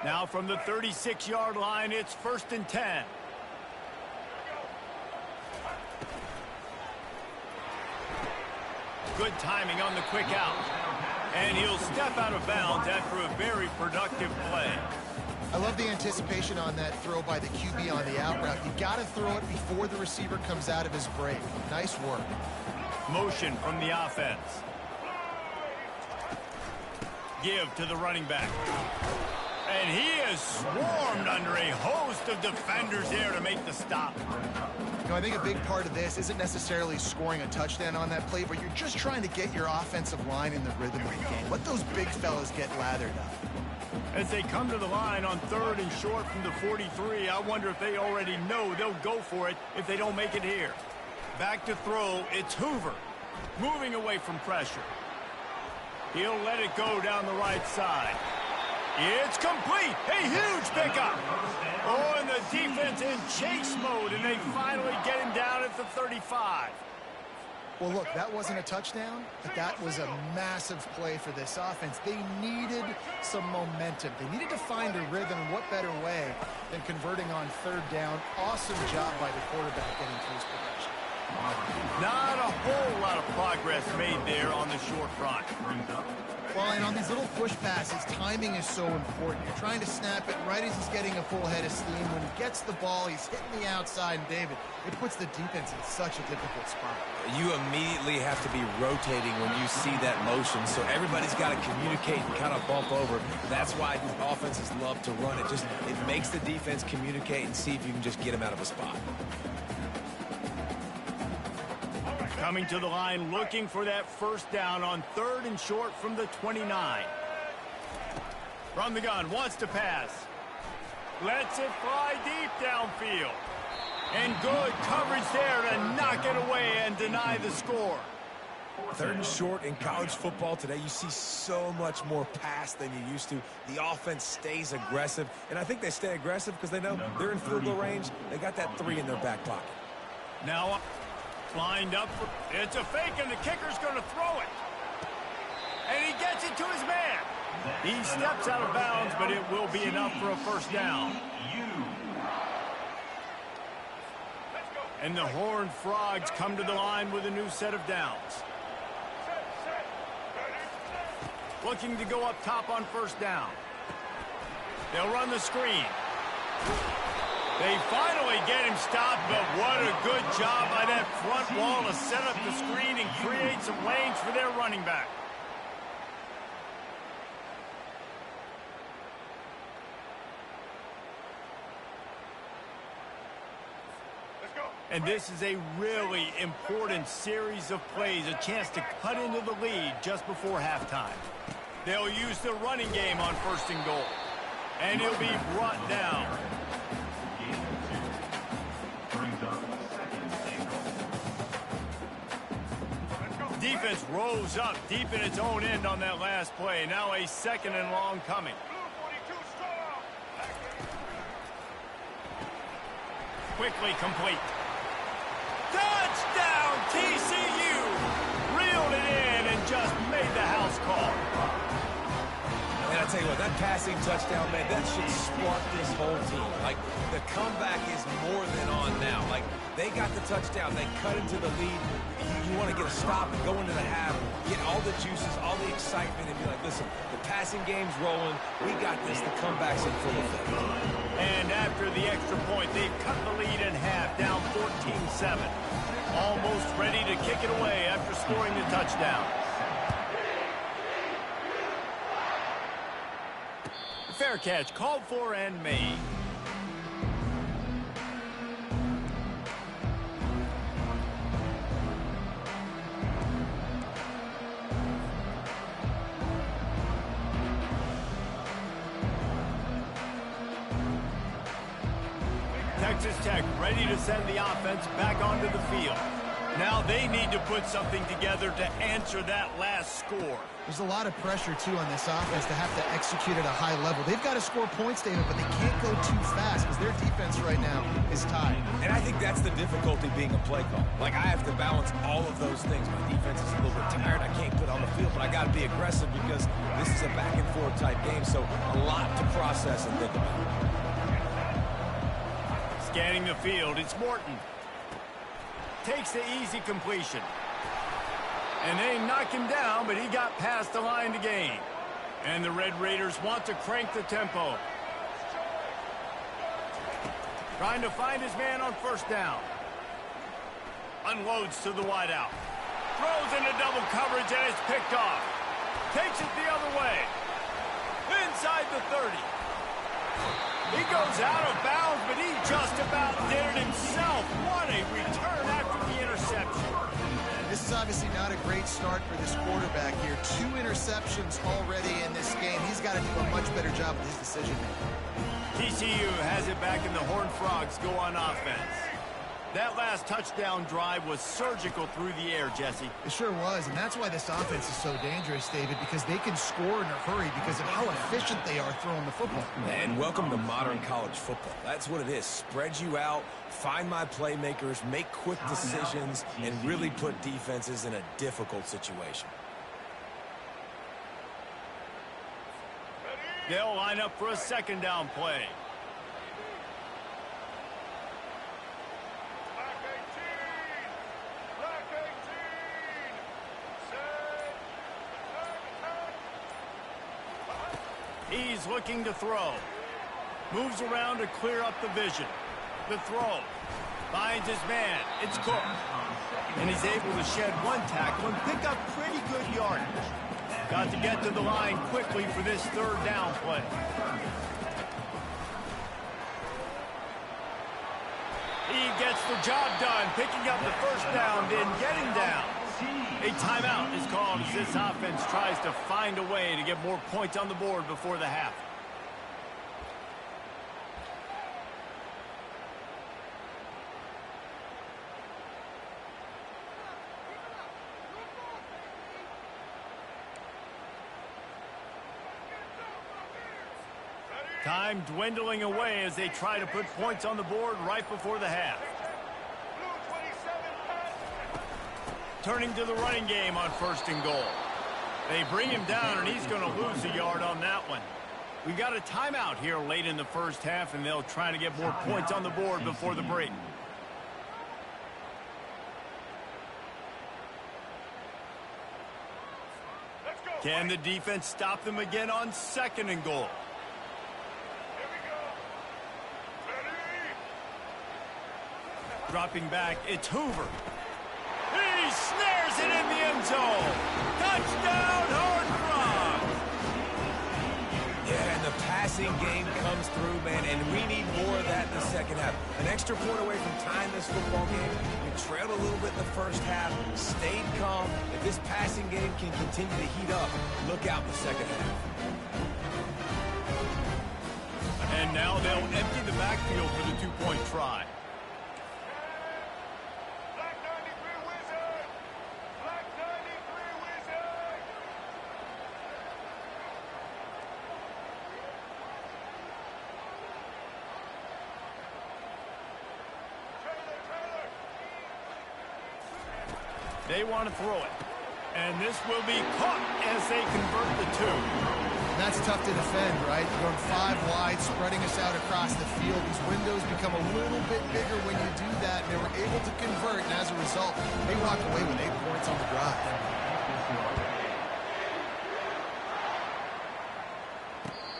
Now from the 36-yard line, it's 1st and 10. Good timing on the quick out. And he'll step out of bounds after a very productive play. I love the anticipation on that throw by the QB on the out route. You got to throw it before the receiver comes out of his break. Nice work. Motion from the offense. Give to the running back. And he is swarmed under a host of defenders there to make the stop. You know, I think a big part of this isn't necessarily scoring a touchdown on that play, but you're just trying to get your offensive line in the rhythm of the game. Let those big fellas get lathered up. As they come to the line on 3rd and short from the 43, I wonder if they already know they'll go for it if they don't make it here. Back to throw, it's Hoover. Moving away from pressure. He'll let it go down the right side. It's complete. A huge pickup. Oh, and the defense in chase mode, and they finally get him down at the 35. Well, look, that wasn't a touchdown, but that was a massive play for this offense. They needed some momentum. They needed to find a rhythm, and what better way than converting on 3rd down. Awesome job by the quarterback getting through his progression. Not a whole lot of progress made there on the short front. Well, and on these little push passes, timing is so important. You're trying to snap it right as he's getting a full head of steam. When he gets the ball, he's hitting the outside, and David, it puts the defense in such a difficult spot. You immediately have to be rotating when you see that motion, so everybody's got to communicate and kind of bump over. That's why these offenses love to run it. It makes the defense communicate and see if you can just get him out of a spot. Coming to the line, looking for that 1st down on 3rd and short from the 29. From the gun, wants to pass. Lets it fly deep downfield. And good coverage there to knock it away and deny the score. 3rd and short in college football today, you see so much more pass than you used to. The offense stays aggressive, and I think they stay aggressive because they know they're in field goal range. They got that 3 in their back pocket. Now lined up. It's a fake, and the kicker's going to throw it. And he gets it to his man. He steps out of bounds, but it will be enough for a 1st down. And the Horned Frogs come to the line with a new set of downs. Looking to go up top on 1st down. They'll run the screen. They finally get him stopped, but what a good job by that front wall to set up the screen and create some lanes for their running back. And this is a really important series of plays, a chance to cut into the lead just before halftime. They'll use the running game on 1st and goal. And he'll be brought down. Defense rose up deep in its own end on that last play. Now a 2nd and long coming. Quickly complete. Touchdown, TCU! Reeled it in and just made the house call. And I tell you what, that passing touchdown, man, that should spark this whole team. Like, the comeback is more than on now. Like, they got the touchdown. They cut into the lead. You want to get a stop and go into the half, get all the juices, all the excitement, and be like, listen, the passing game's rolling. We got this. The comeback's in full effect. And after the extra point, they've cut the lead in half, down 14-7. Almost ready to kick it away after scoring the touchdown. Fair catch, called for and made. Texas Tech ready to send the offense back onto the field. Now they need to put something together to answer that last score. There's a lot of pressure, too, on this offense to have to execute at a high level. They've got to score points, David, but they can't go too fast because their defense right now is tied. And I think that's the difficulty being a play call. Like, I have to balance all of those things. My defense is a little bit tired. I can't put on the field, but I got to be aggressive because this is a back-and-forth type game, so a lot to process and think about. Scanning the field, it's Morton. Takes the easy completion. And they knock him down, but he got past the line to gain. And the Red Raiders want to crank the tempo. Trying to find his man on first down. Unloads to the wideout. Throws into double coverage, and it's picked off. Takes it the other way. Inside the 30. He goes out of bounds, but he just about did it himself. What a return after the interception. This is obviously not a great start for this quarterback here. 2 interceptions already in this game. He's got to do a much better job with his decision-making. TCU has it back, and the Horned Frogs go on offense. That last touchdown drive was surgical through the air, Jesse. It sure was, and that's why this offense is so dangerous, David, because they can score in a hurry because of how efficient they are throwing the football. And welcome to modern college football. That's what it is. Spread you out, find my playmakers, make quick decisions, and really put defenses in a difficult situation. They'll line up for a second down play. He's looking to throw. Moves around to clear up the vision. The throw. Finds his man. It's Cook. And he's able to shed one tackle and pick up pretty good yardage. Got to get to the line quickly for this third down play. He gets the job done, picking up the first down, then getting down. A timeout is called as this offense tries to find a way to get more points on the board before the half. Time dwindling away as they try to put points on the board right before the half. Turning to the running game on first and goal. They bring him down, and he's going to lose a yard on that one. We've got a timeout here late in the first half, and they'll try to get more points on the board before the break. Can the defense stop them again on second and goal? Dropping back, it's Hoover. He snares it in the end zone. Touchdown, Horned Frogs. Yeah, and the passing game comes through, man, and we need more of that in the second half. An extra point away from tying this football game. We trailed a little bit in the first half, stayed calm. If this passing game can continue to heat up, look out in the second half. And now they'll empty the backfield for the two-point try. They want to throw it. And this will be caught as they convert the two. That's tough to defend, right? Going 5 wide, spreading us out across the field. These windows become a little bit bigger when you do that. They were able to convert, and as a result, they walk away with 8 points on the drive.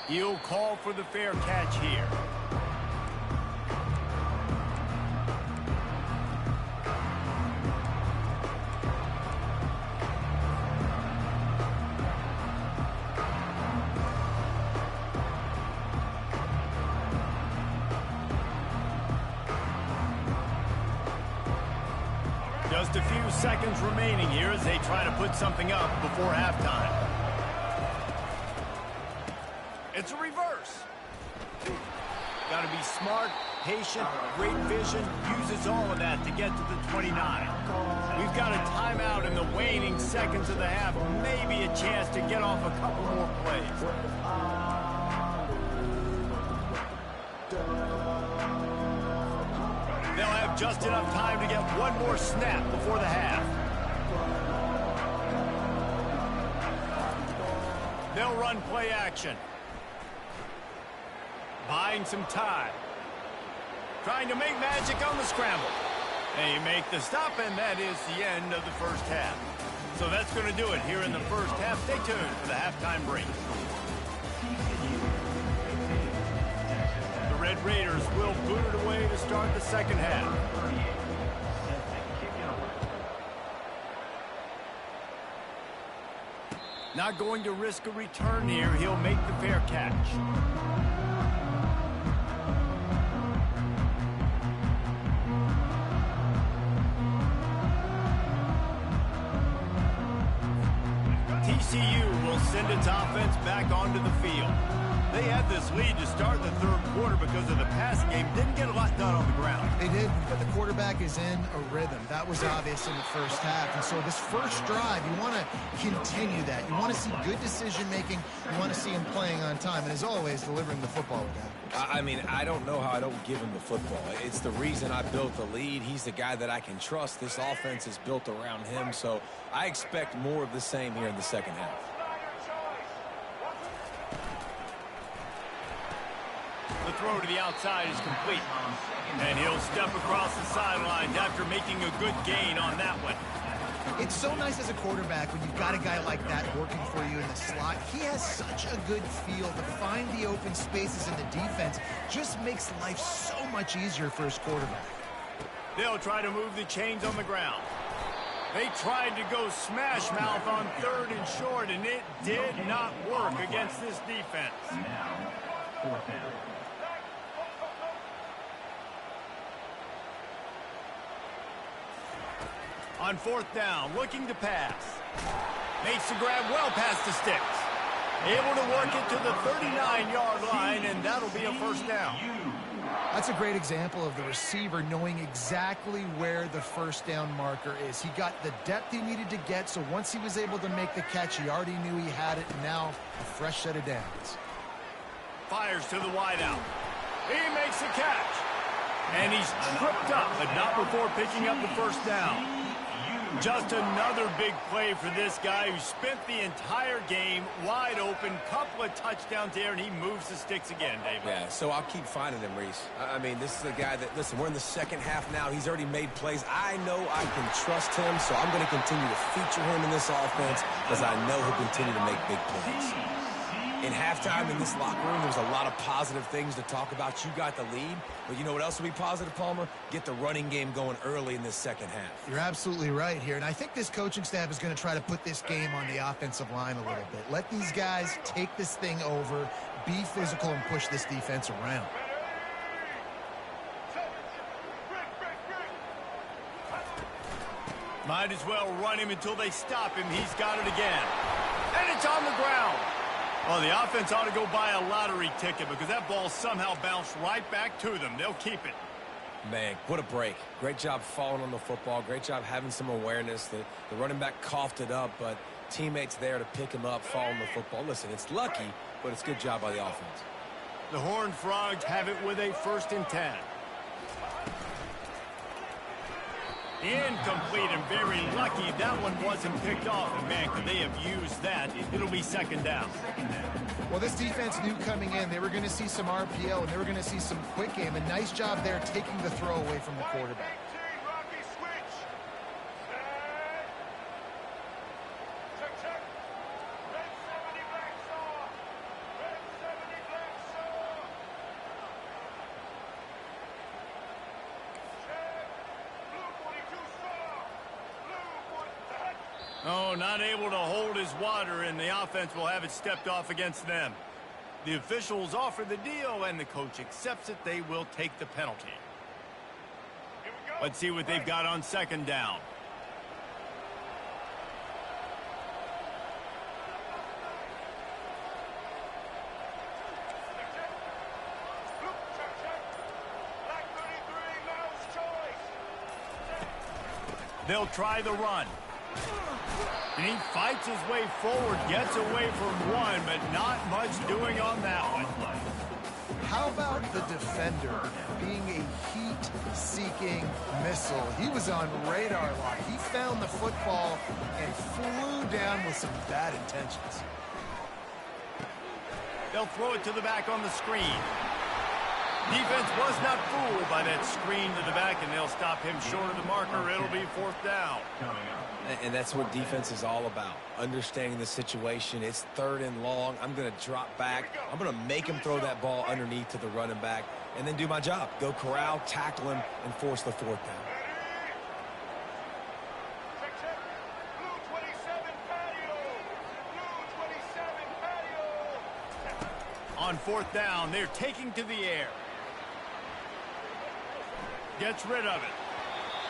He'll call for the fair catch here. Just a few seconds remaining here as they try to put something up before halftime. It's a reverse. Got to be smart, patient, great vision, uses all of that to get to the 29. We've got a timeout in the waning seconds of the half, maybe a chance to get off a couple more plays. They'll have just enough time to get one more snap before the half. They'll run play action. Buying some time. Trying to make magic on the scramble. They make the stop, and that is the end of the first half. So that's going to do it here in the first half. Stay tuned for the halftime break. The Red Raiders will boot it away to start the second half. Not going to risk a return here. He'll make the fair catch. TCU will send its offense back onto the field. They had this lead to start the third quarter because of the passing game. Didn't get a lot done on the ground. They did, but the quarterback is in a rhythm. That was obvious in the first half. And so this first drive, you want to continue that. You want to see good decision-making. You want to see him playing on time. And as always, delivering the football with that. I mean, I don't know how I don't give him the football. It's the reason I built the lead. He's the guy that I can trust. This offense is built around him. So I expect more of the same here in the second half. The throw to the outside is complete. And he'll step across the sidelines after making a good gain on that one. It's so nice as a quarterback when you've got a guy like that working for you in the slot. He has such a good feel to find the open spaces in the defense. Just makes life so much easier for his quarterback. They'll try to move the chains on the ground. They tried to go smash mouth on third and short, and it did not work against this defense. Now, fourth down. On fourth down, looking to pass. Makes the grab well past the sticks. Able to work it to the 39-yard line, and that'll be a first down. That's a great example of the receiver knowing exactly where the first down marker is. He got the depth he needed to get, so once he was able to make the catch, he already knew he had it, and now a fresh set of downs. Fires to the wideout. He makes the catch. And he's tripped up, but not before picking up the first down. Just another big play for this guy who spent the entire game wide open. Couple of touchdowns there, and he moves the sticks again, David. Yeah, so I'll keep finding him, Reese. I mean, this is a guy that, listen, we're in the second half now. He's already made plays. I know I can trust him, so I'm going to continue to feature him in this offense because I know he'll continue to make big plays. In halftime in this locker room, there was a lot of positive things to talk about. You got the lead, but you know what else will be positive, Palmer? Get the running game going early in this second half. You're absolutely right here, and I think this coaching staff is going to try to put this game on the offensive line a little bit. Let these guys take this thing over, be physical, and push this defense around. Might as well run him until they stop him. He's got it again. And it's on the ground. Well, the offense ought to go buy a lottery ticket because that ball somehow bounced right back to them. They'll keep it. Man, what a break. Great job falling on the football. Great job having some awareness. The running back coughed it up, but teammates there to pick him up, fall on the football. Listen, it's lucky, but it's a good job by the offense. The Horned Frogs have it with a 1st and 10. Incomplete and very lucky that one wasn't picked off. And man, could they have used that? It'll be 2nd down. Well, this defense knew coming in they were going to see some RPO and they were going to see some quick game. A nice job there taking the throw away from the quarterback. Oh, not able to hold his water, and the offense will have it stepped off against them. The officials offer the deal, and the coach accepts it. They will take the penalty. Let's see what they've got on 2nd down. They'll try the run. And he fights his way forward, gets away from one, but not much doing on that one. How about the defender being a heat-seeking missile? He was on radar lock. He found the football and flew down with some bad intentions. They'll throw it to the back on the screen. Defense was not fooled by that screen to the back, and they'll stop him short of the marker. It'll be 4th down. And that's what defense is all about, understanding the situation. It's 3rd and long. I'm going to drop back. I'm going to make him throw that ball underneath to the running back and then do my job. Go corral, tackle him, and force the 4th down. On 4th down, they're taking to the air. Gets rid of it.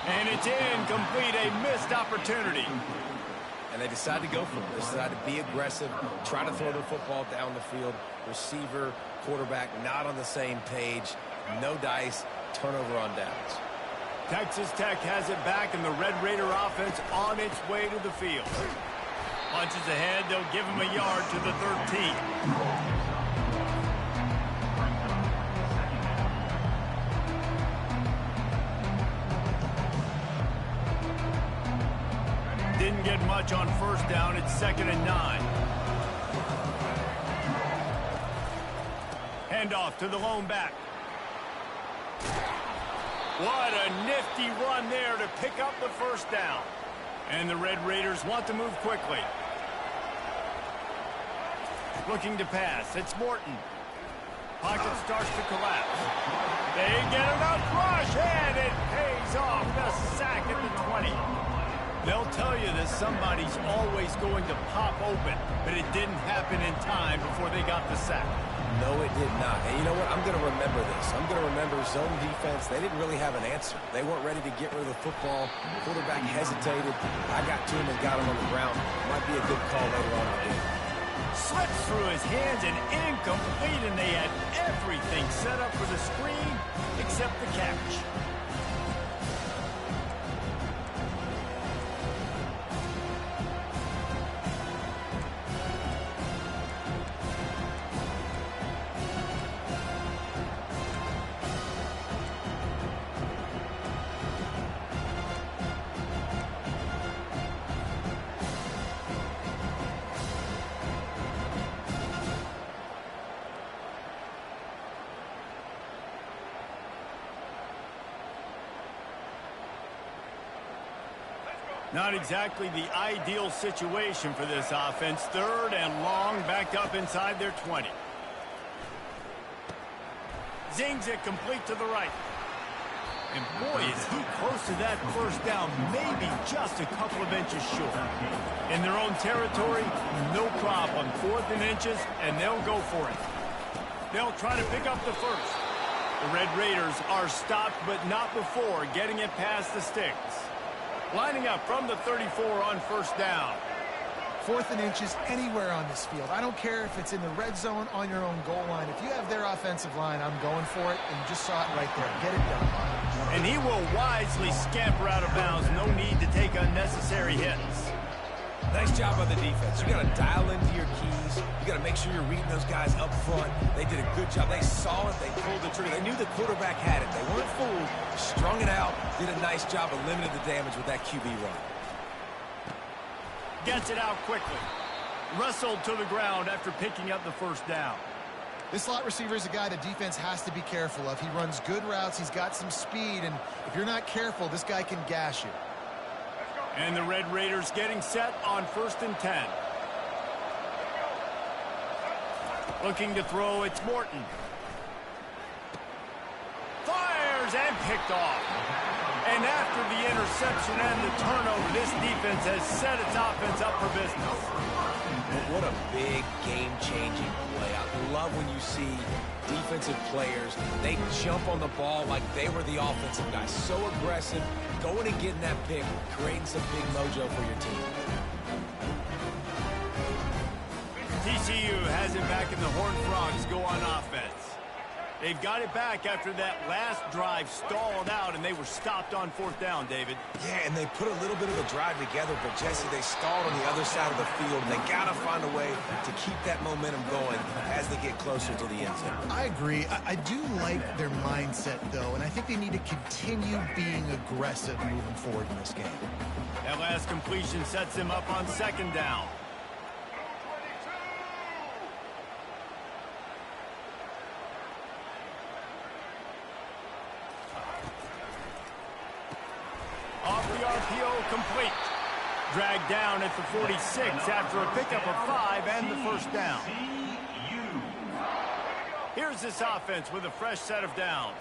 And it's incomplete, a missed opportunity. And they decide to go for it. They decide to be aggressive, try to throw the football down the field. Receiver, quarterback, not on the same page. No dice, turnover on downs. Texas Tech has it back, and the Red Raider offense on its way to the field. Punches ahead, they'll give him a yard to the 13. Didn't get much on 1st down. It's 2nd and 9. Handoff to the lone back. What a nifty run there to pick up the 1st down. And the Red Raiders want to move quickly. Looking to pass. It's Morton. Pocket starts to collapse. They get enough rush, and it pays off. The sack at the 20. They'll tell you that somebody's always going to pop open, but it didn't happen in time before they got the sack. No, it did not. And you know what? I'm going to remember this. I'm going to remember zone defense. They didn't really have an answer. They weren't ready to get rid of the football. Quarterback hesitated. I got to him and got him on the ground. Might be a good call later on in the game. Slips through his hands and incomplete, and they had everything set up for the screen except the catch. Not exactly the ideal situation for this offense. 3rd and long, backed up inside their 20. Zings it complete to the right. And boy, is he close to that 1st down, maybe just a couple of inches short. In their own territory, no problem. 4th and inches, and they'll go for it. They'll try to pick up the 1st. The Red Raiders are stopped, but not before getting it past the sticks. Lining up from the 34 on 1st down. 4th and inches anywhere on this field. I don't care if it's in the red zone on your own goal line. If you have their offensive line, I'm going for it, and you just saw it right there. Get it done. And he will wisely scamper out of bounds. No need to take unnecessary hits. Nice job by the defense. You got to dial into your keys. You got to make sure you're reading those guys up front. They did a good job. They saw it. They pulled the trigger. They knew the quarterback had it. They weren't fooled. Strung it out. Did a nice job of limiting the damage with that QB run. Gets it out quickly. Wrestled to the ground after picking up the 1st down. This slot receiver is a guy the defense has to be careful of. He runs good routes. He's got some speed, and if you're not careful, this guy can gash you. And the Red Raiders getting set on 1st and 10. Looking to throw, it's Morton. Fires and picked off. And after the interception and the turnover, this defense has set its offense up for business. What a big game-changing play. I love when you see defensive players, they jump on the ball like they were the offensive guys. So aggressive, going and getting that pick, creating some big mojo for your team. TCU has it back, and the Horned Frogs go on offense. They've got it back after that last drive stalled out, and they were stopped on 4th down, David. Yeah, and they put a little bit of a drive together, but, Jesse, they stalled on the other side of the field, and they got to find a way to keep that momentum going as they get closer to the end zone. I agree. I do like their mindset, though, and I think they need to continue being aggressive moving forward in this game. That last completion sets him up on 2nd down. Off the RPO, complete. Dragged down at the 46 after a pickup of 5 and the 1st down. Here's this offense with a fresh set of downs.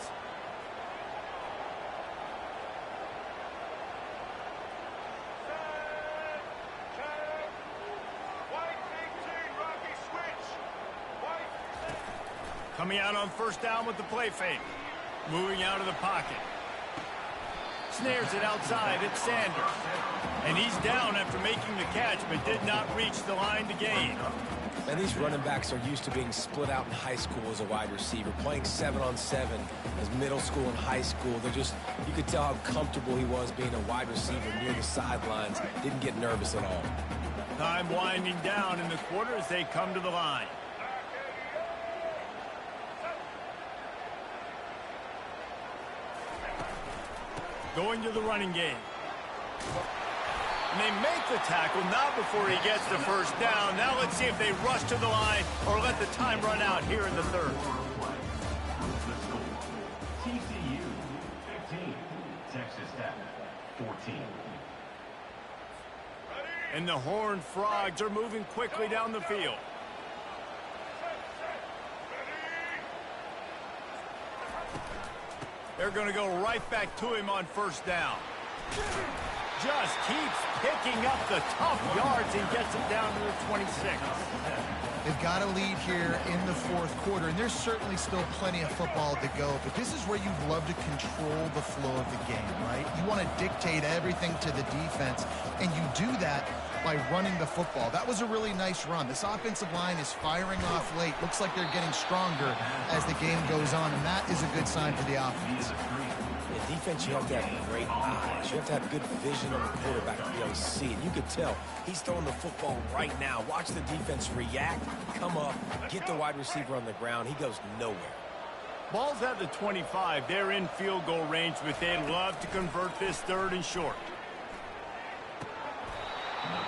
Coming out on 1st down with the play fake. Moving out of the pocket. Snares it outside. It's Sanders. And he's down after making the catch, but did not reach the line to gain. And these running backs are used to being split out in high school as a wide receiver, playing 7-on-7 as middle school and high school. They're just, you could tell how comfortable he was being a wide receiver near the sidelines. Didn't get nervous at all. Time winding down in the quarter as they come to the line. Going to the running game. And they make the tackle, not before he gets the 1st down. Now let's see if they rush to the line or let the time run out here in the 3rd. TCU 15, Texas Tech 14. And the Horned Frogs are moving quickly down the field. They're going to go right back to him on 1st down. Just keeps picking up the tough yards and gets it down to the 26. They've got a lead here in the 4th quarter, and there's certainly still plenty of football to go, but this is where you'd love to control the flow of the game, right? You want to dictate everything to the defense, and you do that by running the football. That was a really nice run. This offensive line is firing off late. Looks like they're getting stronger as the game goes on, and that is a good sign for the offense. In defense, you have to have great eyes. You have to have good vision on the quarterback to be able to see it. You could tell he's throwing the football right now. Watch the defense react, come up, get the wide receiver on the ground. He goes nowhere. Ball's at the 25. They're in field goal range, but they'd love to convert this 3rd and short.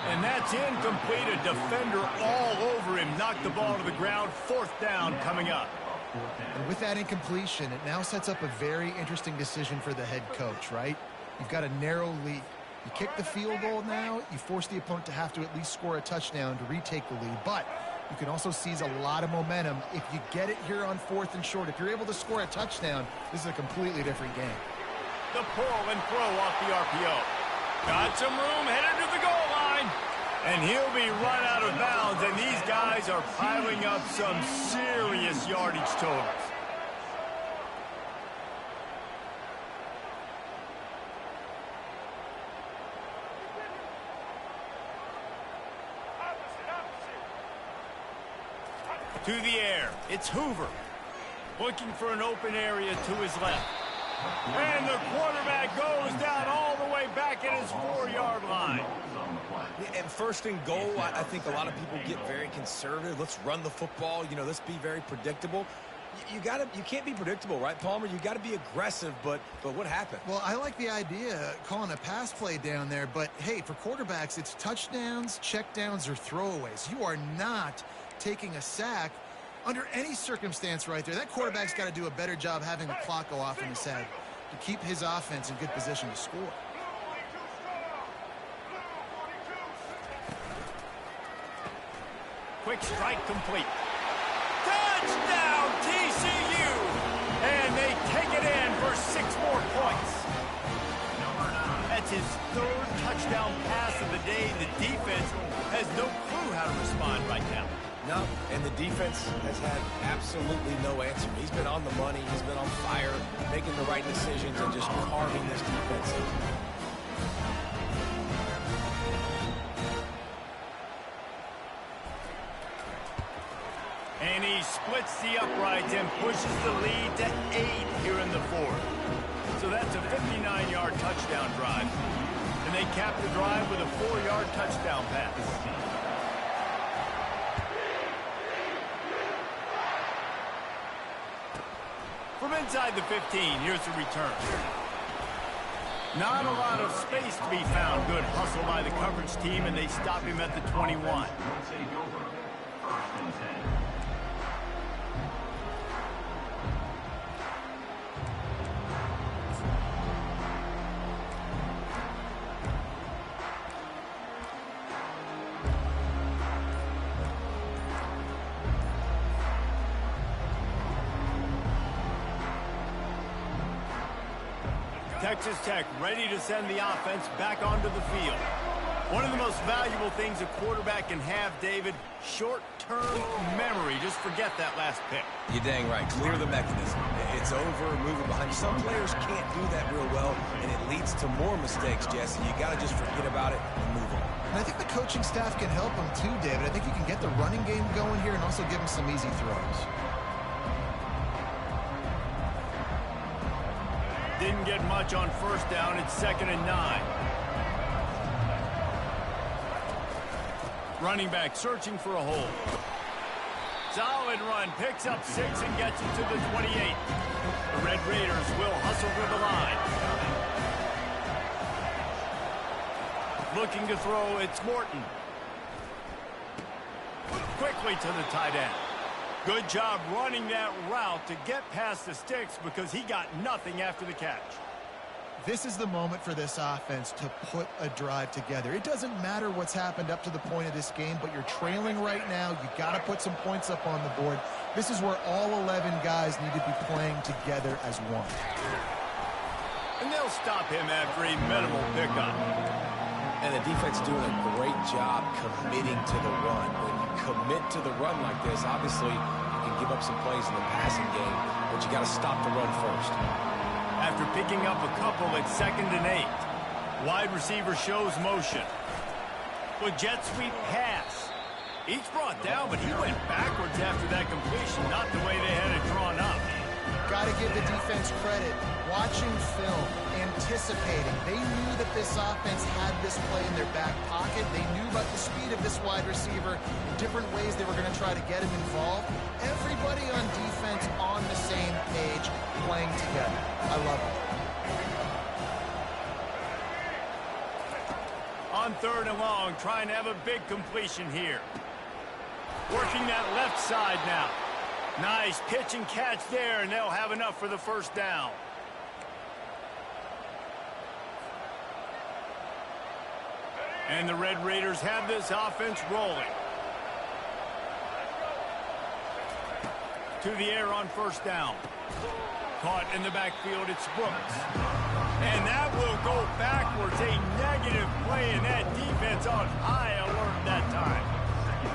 And that's incomplete. A defender all over him. Knocked the ball to the ground. 4th down coming up. And with that incompletion, it now sets up a very interesting decision for the head coach, right? You've got a narrow lead. You kick the field goal now, you force the opponent to have to at least score a touchdown to retake the lead. But you can also seize a lot of momentum if you get it here on 4th and short. If you're able to score a touchdown, this is a completely different game. The pull and throw off the RPO. Got some room, headed to the goal line. And he'll be run out of bounds, and these guys are piling up some serious yardage totals. To the air, it's Hoover. Looking for an open area to his left. And the quarterback goes down all the way back at his 4-yard line. And 1st and goal, I think a lot of people get very conservative. Let's run the football. You know, let's be very predictable. You can't be predictable, right, Palmer? You got to be aggressive, but what happened? Well, I like the idea calling a pass play down there, but hey, for quarterbacks, it's touchdowns, checkdowns, or throwaways. You are not taking a sack under any circumstance right there. That quarterback's got to do a better job having the clock go off in his head to keep his offense in good position to score. Quick strike complete. Touchdown, TCU! And they take it in for 6 more points. That's his 3rd touchdown pass of the day. The defense has no clue how to respond right now. No, and the defense has had absolutely no answer. He's been on the money. He's been on fire, making the right decisions and just carving this defense in. And he splits the uprights and pushes the lead to 8 here in the fourth. So that's a 59-yard touchdown drive. And they cap the drive with a 4-yard touchdown pass. From inside the 15, here's the return. Not a lot of space to be found. Good hustle by the coverage team, and they stop him at the 21. Take over. First and 10. Texas Tech ready to send the offense back onto the field. One of the most valuable things a quarterback can have, David, short-term memory. Just forget that last pick. You're dang right. Clear the mechanism. It's over, move it behind you. Some players can't do that real well, and it leads to more mistakes, Jesse. You got to just forget about it and move on. And I think the coaching staff can help him too, David. I think you can get the running game going here and also give him some easy throws. Didn't get much on first down. It's 2nd and 9. Running back searching for a hole. Solid run. Picks up 6 and gets it to the 28. The Red Raiders will hustle to the line. Looking to throw. It's Morton. Quickly to the tight end. Good job running that route to get past the sticks because he got nothing after the catch. This is the moment for this offense to put a drive together. It doesn't matter what's happened up to the point of this game, but you're trailing right now. You got to put some points up on the board. This is where all 11 guys need to be playing together as one. And they'll stop him after a minimal pickup. And the defense doing a great job committing to the run. When you commit to the run like this, obviously you can give up some plays in the passing game, but you got to stop the run first. After picking up a couple at 2nd and 8, wide receiver shows motion. With jet sweep pass. Each brought down, but he went backwards after that completion, not the way they had it drawn up. Got to give the defense credit. Watching film, anticipating. They knew that this offense had this play in their back pocket. They knew about the speed of this wide receiver, different ways they were going to try to get him involved. Everybody on defense on the same page, playing together. I love it. On 3rd and long, trying to have a big completion here. Working that left side now. Nice pitch and catch there, and they'll have enough for the first down. And the Red Raiders have this offense rolling. To the air on first down. Caught in the backfield, it's Brooks. And that will go backwards. A negative play, and that defense on high alert that time.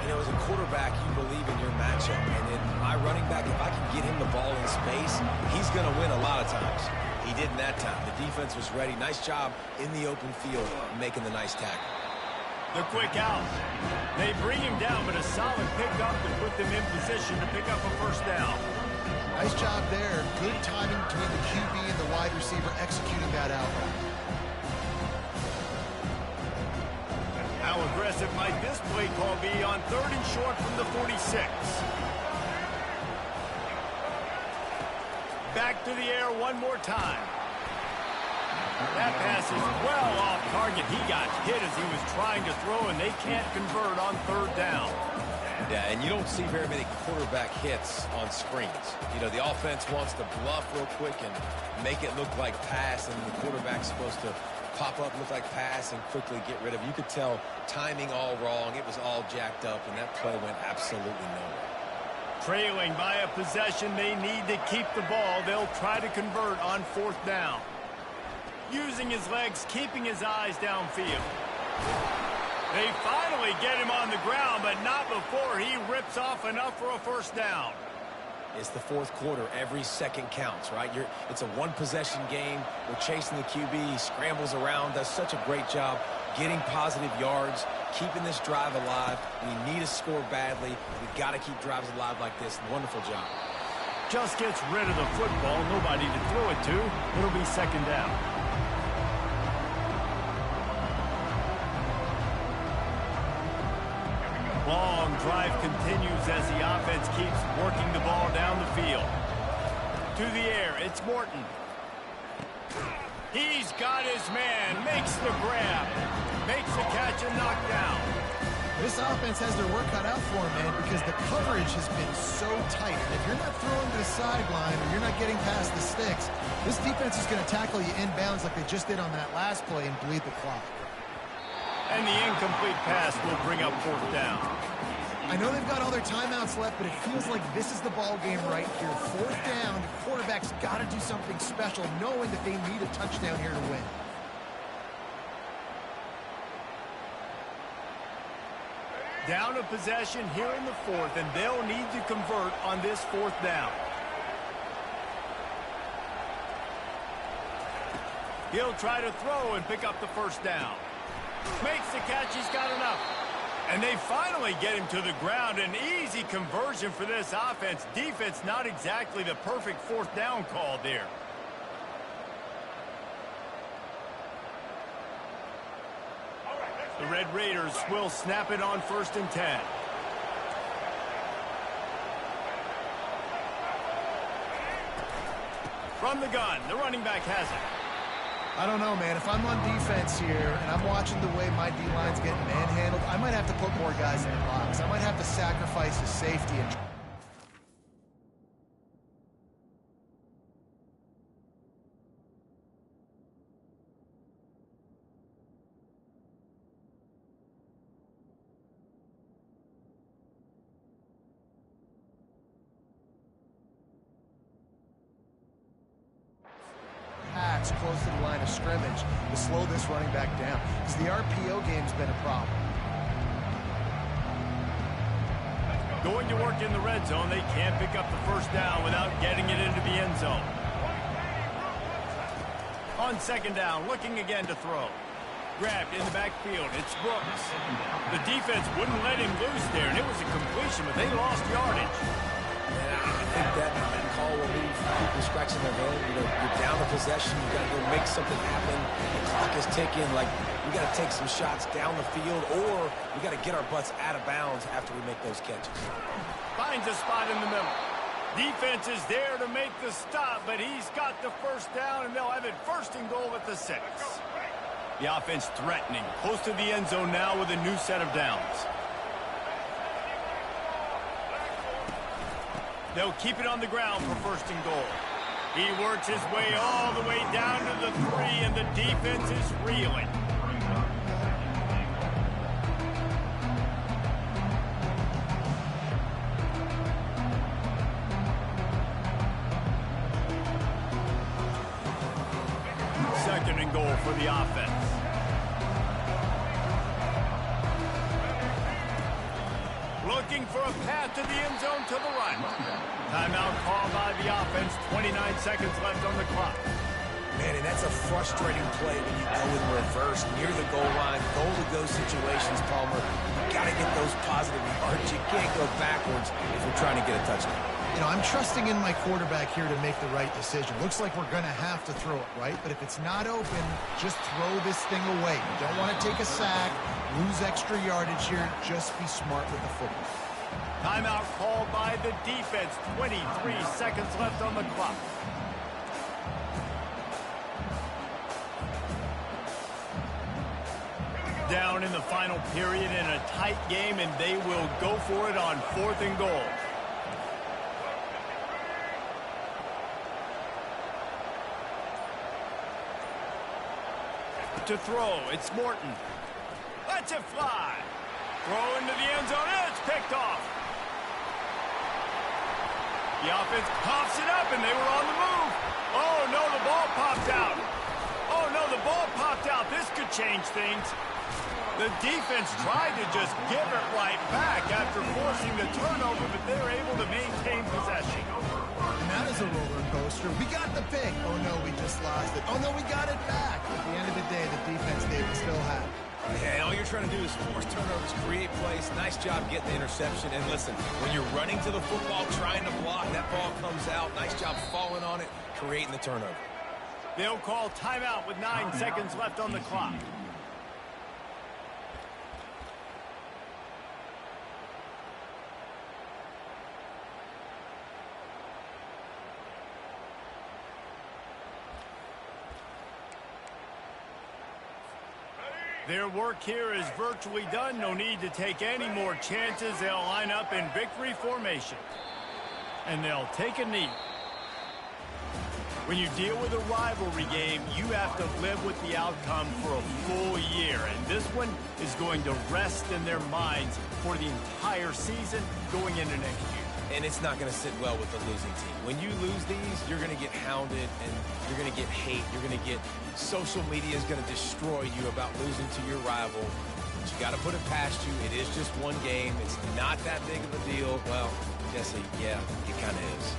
You know, as a quarterback, you believe in your matchup. And in my running back, if I can get him the ball in space, he's going to win a lot of times. He didn't that time. The defense was ready. Nice job in the open field making the nice tackle. The quick out. They bring him down, but a solid pickup to put them in position to pick up a first down. Nice job there. Good timing between the QB and the wide receiver executing that out. How aggressive might this play call be on 3rd and short from the 46? Back to the air one more time. That pass is well off target. He got hit as he was trying to throw, and they can't convert on 3rd down. Yeah, and you don't see very many quarterback hits on screens. You know, the offense wants to bluff real quick and make it look like pass, and the quarterback's supposed to pop up, look like pass, and quickly get rid of it. You could tell timing all wrong. It was all jacked up, and that play went absolutely nowhere. Trailing by a possession, they need to keep the ball. They'll try to convert on 4th down. Using his legs, keeping his eyes downfield. They finally get him on the ground, but not before he rips off enough for a first down. It's the 4th quarter. Every second counts, right? It's a one-possession game. We're chasing the QB. He scrambles around, does such a great job getting positive yards, keeping this drive alive. We need a score badly. We got to keep drives alive like this. Wonderful job. Just gets rid of the football. Nobody to throw it to. It'll be second down. Long drive continues as the offense keeps working the ball down the field. To the air, it's Morton. He's got his man, makes the grab, makes the catch and knockdown. This offense has their work cut out for them, man, because the coverage has been so tight. And if you're not throwing to the sideline or you're not getting past the sticks, this defense is going to tackle you inbounds like they just did on that last play and bleed the clock. And the incomplete pass will bring up fourth down. I know they've got all their timeouts left, but it feels like this is the ball game right here. Fourth down, the quarterback's got to do something special, knowing that they need a touchdown here to win. Down a possession here in the fourth, and they'll need to convert on this fourth down. He'll try to throw and pick up the first down. Makes the catch, he's got enough. And they finally get him to the ground. An easy conversion for this offense. Defense not exactly the perfect fourth down call there. The Red Raiders will snap it on 1st and 10. From the gun, the running back has it. I don't know, man. If I'm on defense here and I'm watching the way my D-line's getting manhandled, I might have to put more guys in the box. I might have to sacrifice his safety and... close to the line of scrimmage to slow this running back down, because the RPO game's been a problem. Going to work in the red zone. They can't pick up the first down without getting it into the end zone. On second down, looking again to throw. Grabbed in the backfield. It's Brooks. The defense wouldn't let him loose there, and it was a completion, but they lost yardage. And I think that call will leave people scratching their head. You know, you're down the possession. You got to go make something happen. The clock is ticking. Like, we got to take some shots down the field, or we got to get our butts out of bounds after we make those catches. Finds a spot in the middle. Defense is there to make the stop, but he's got the first down, and they'll have it 1st and goal at the 6. The offense threatening, close to the end zone now with a new set of downs. They'll keep it on the ground for 1st and goal. He works his way all the way down to the 3, and the defense is reeling. Second and goal for the offense. Looking for a path to the end zone to the right. Timeout called by the offense. 29 seconds left on the clock. Man, and that's a frustrating play when you go in reverse near the goal line. Goal-to-go situations, Palmer. You got to get those positive yards. You can't go backwards if we're trying to get a touchdown. You know, I'm trusting in my quarterback here to make the right decision. Looks like we're going to have to throw it, right? But if it's not open, just throw this thing away. You don't want to take a sack, lose extra yardage here. Just be smart with the football. Timeout called by the defense. 23 seconds left on the clock. Down in the final period in a tight game, and they will go for it on 4th and goal. To throw, it's Morton. Lets it fly. Throw into the end zone, and it's picked off. The offense pops it up, and they were on the move. Oh, no, the ball popped out. Oh, no, the ball popped out. This could change things. The defense tried to just give it right back after forcing the turnover, but they were able to maintain possession. And that is a roller coaster. We got the pick. Oh, no, we just lost it. Oh, no, we got it back. At the end of the day, the defense, they still have it. And all you're trying to do is force turnovers, create plays. Nice job getting the interception. And listen, when you're running to the football, trying to block, that ball comes out. Nice job falling on it, creating the turnover. They'll call timeout with 9 seconds left on the clock. Their work here is virtually done. No need to take any more chances. They'll line up in victory formation. And they'll take a knee. When you deal with a rivalry game, you have to live with the outcome for a full year. And this one is going to rest in their minds for the entire season going into next year. And it's not going to sit well with the losing team. When you lose these, you're going to get hounded and you're going to get hate. You're going to get social media is going to destroy you about losing to your rival. But you got to put it past you. It is just one game. It's not that big of a deal. Well, Jesse, yeah, it kind of is.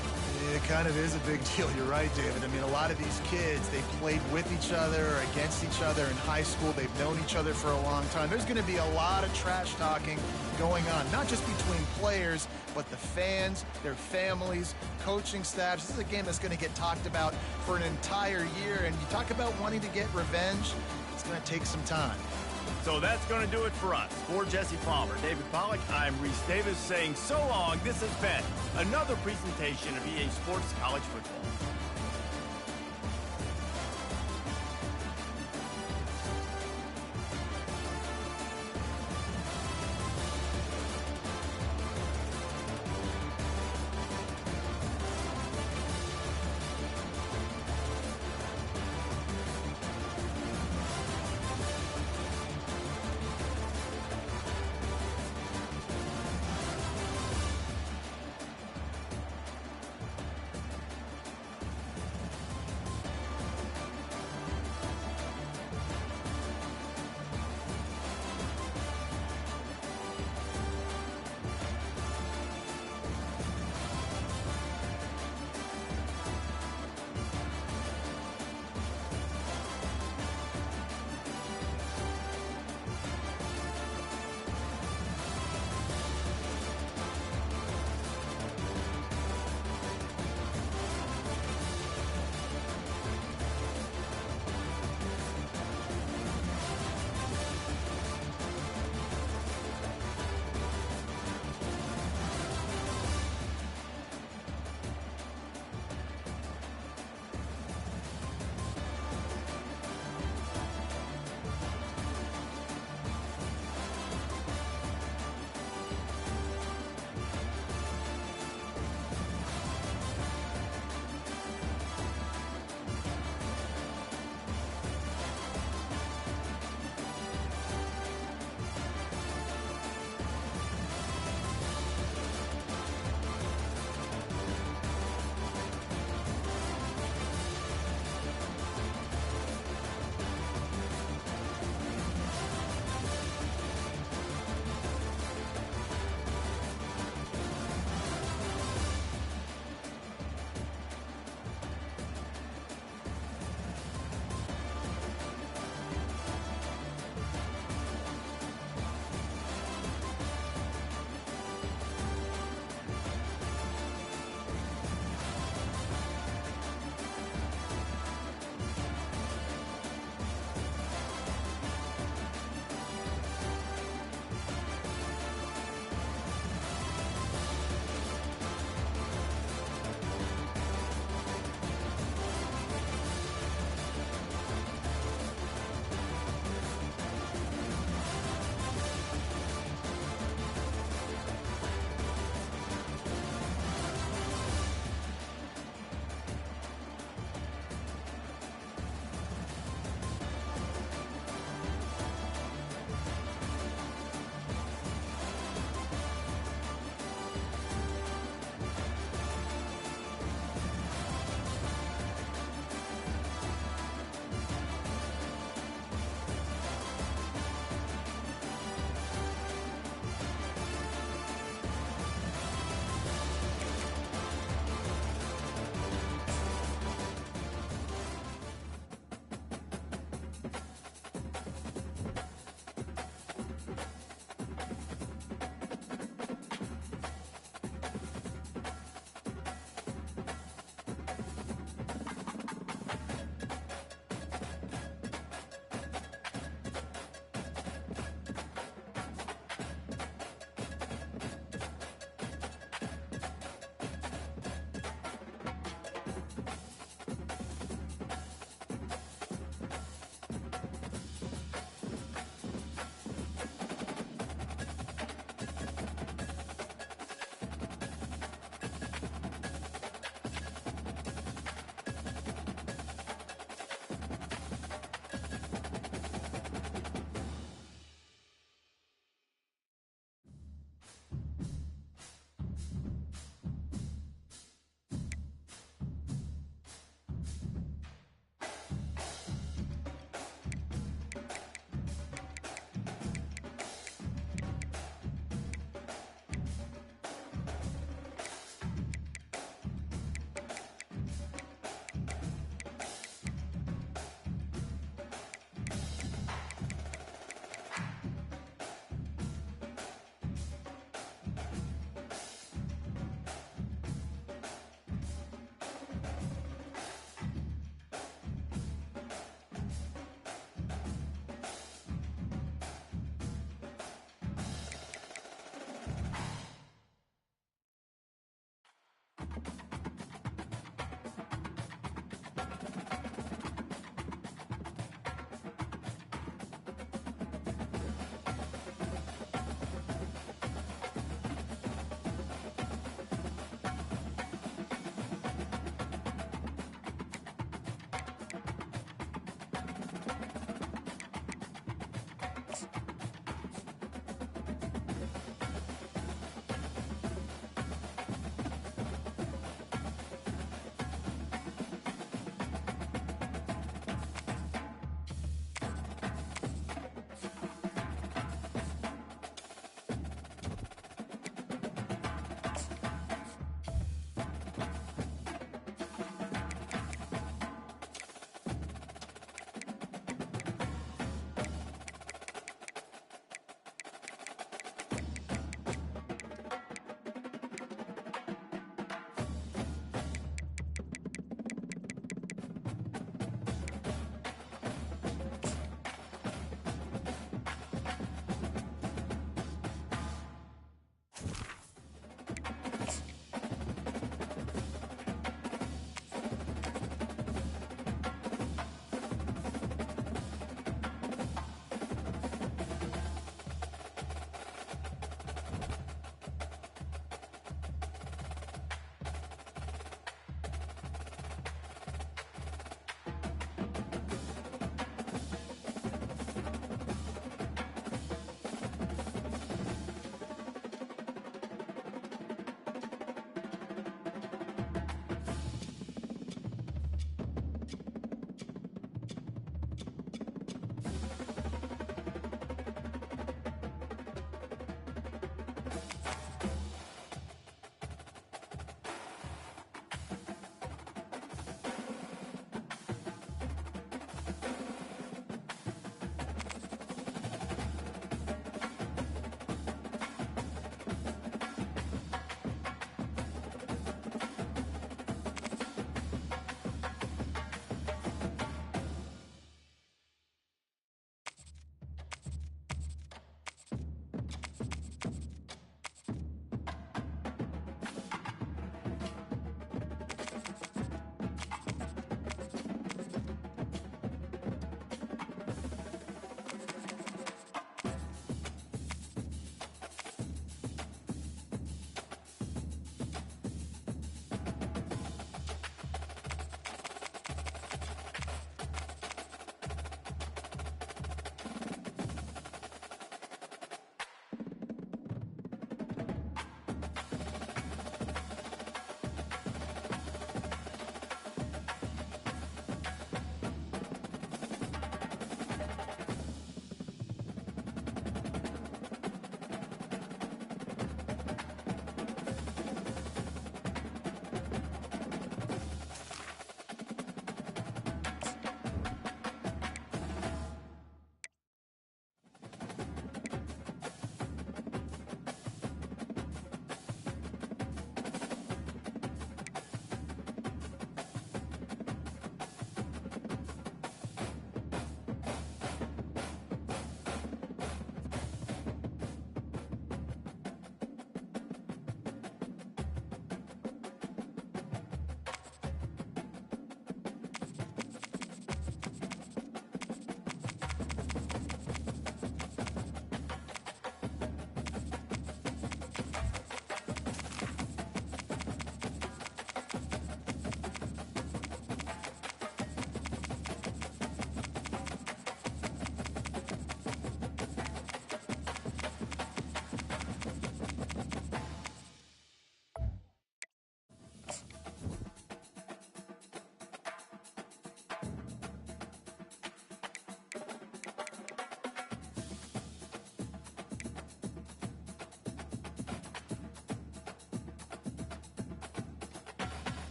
It kind of is a big deal. You're right, David. I mean, a lot of these kids, they played with each other or against each other in high school. They've known each other for a long time. There's going to be a lot of trash talking going on, not just between players, but the fans, their families, coaching staffs. This is a game that's going to get talked about for an entire year. And you talk about wanting to get revenge, it's going to take some time. So that's going to do it for us. For Jesse Palmer, David Pollack, I'm Reese Davis saying so long. This has been another presentation of EA Sports College Football.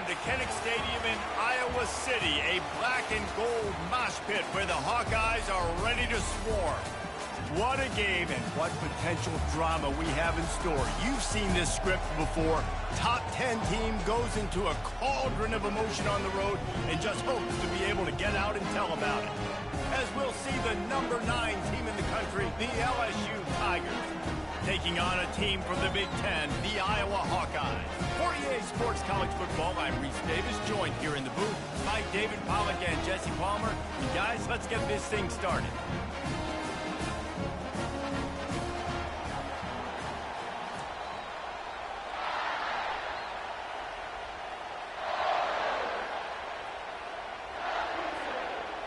Welcome to Kinnick Stadium in Iowa City, a black and gold mosh pit where the Hawkeyes are ready to swarm. What a game and what potential drama we have in store. You've seen this script before. Top 10 team goes into a cauldron of emotion on the road and just hopes to be able to get out and tell about it. As we'll see the number 9 team in the country, the LSU Tigers, taking on a team from the Big Ten, the Iowa Hawkeyes. For EA Sports College Football, I'm Reese Davis, joined here in the booth by David Pollack and Jesse Palmer. And guys, let's get this thing started.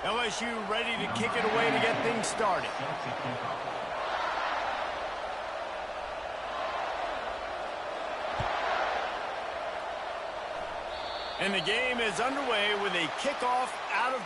LSU ready to kick it away to get things started. And the game is underway with a kickoff out of...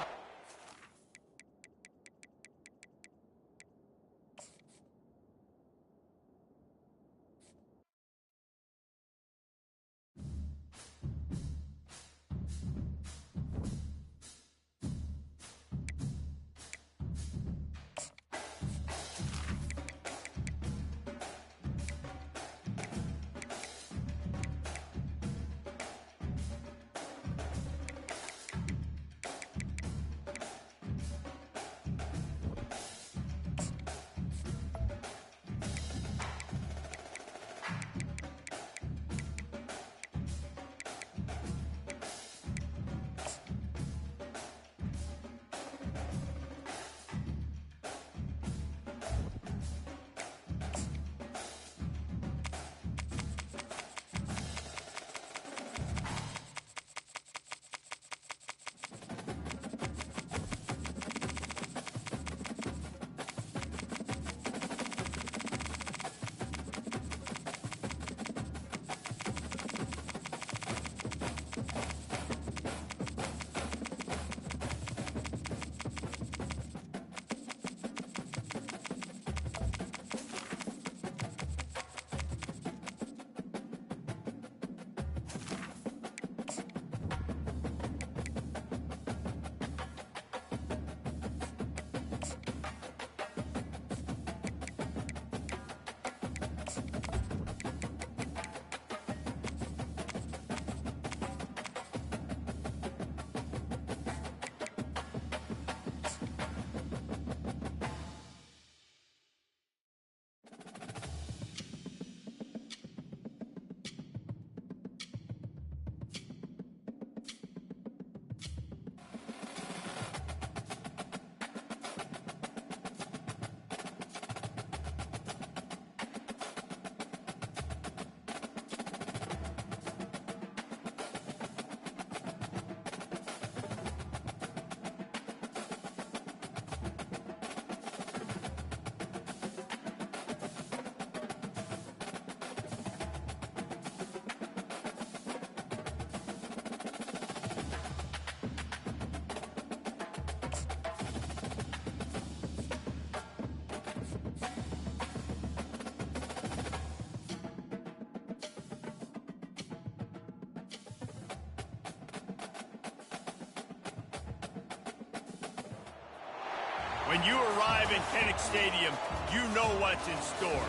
When you arrive in Kinnick Stadium, you know what's in store.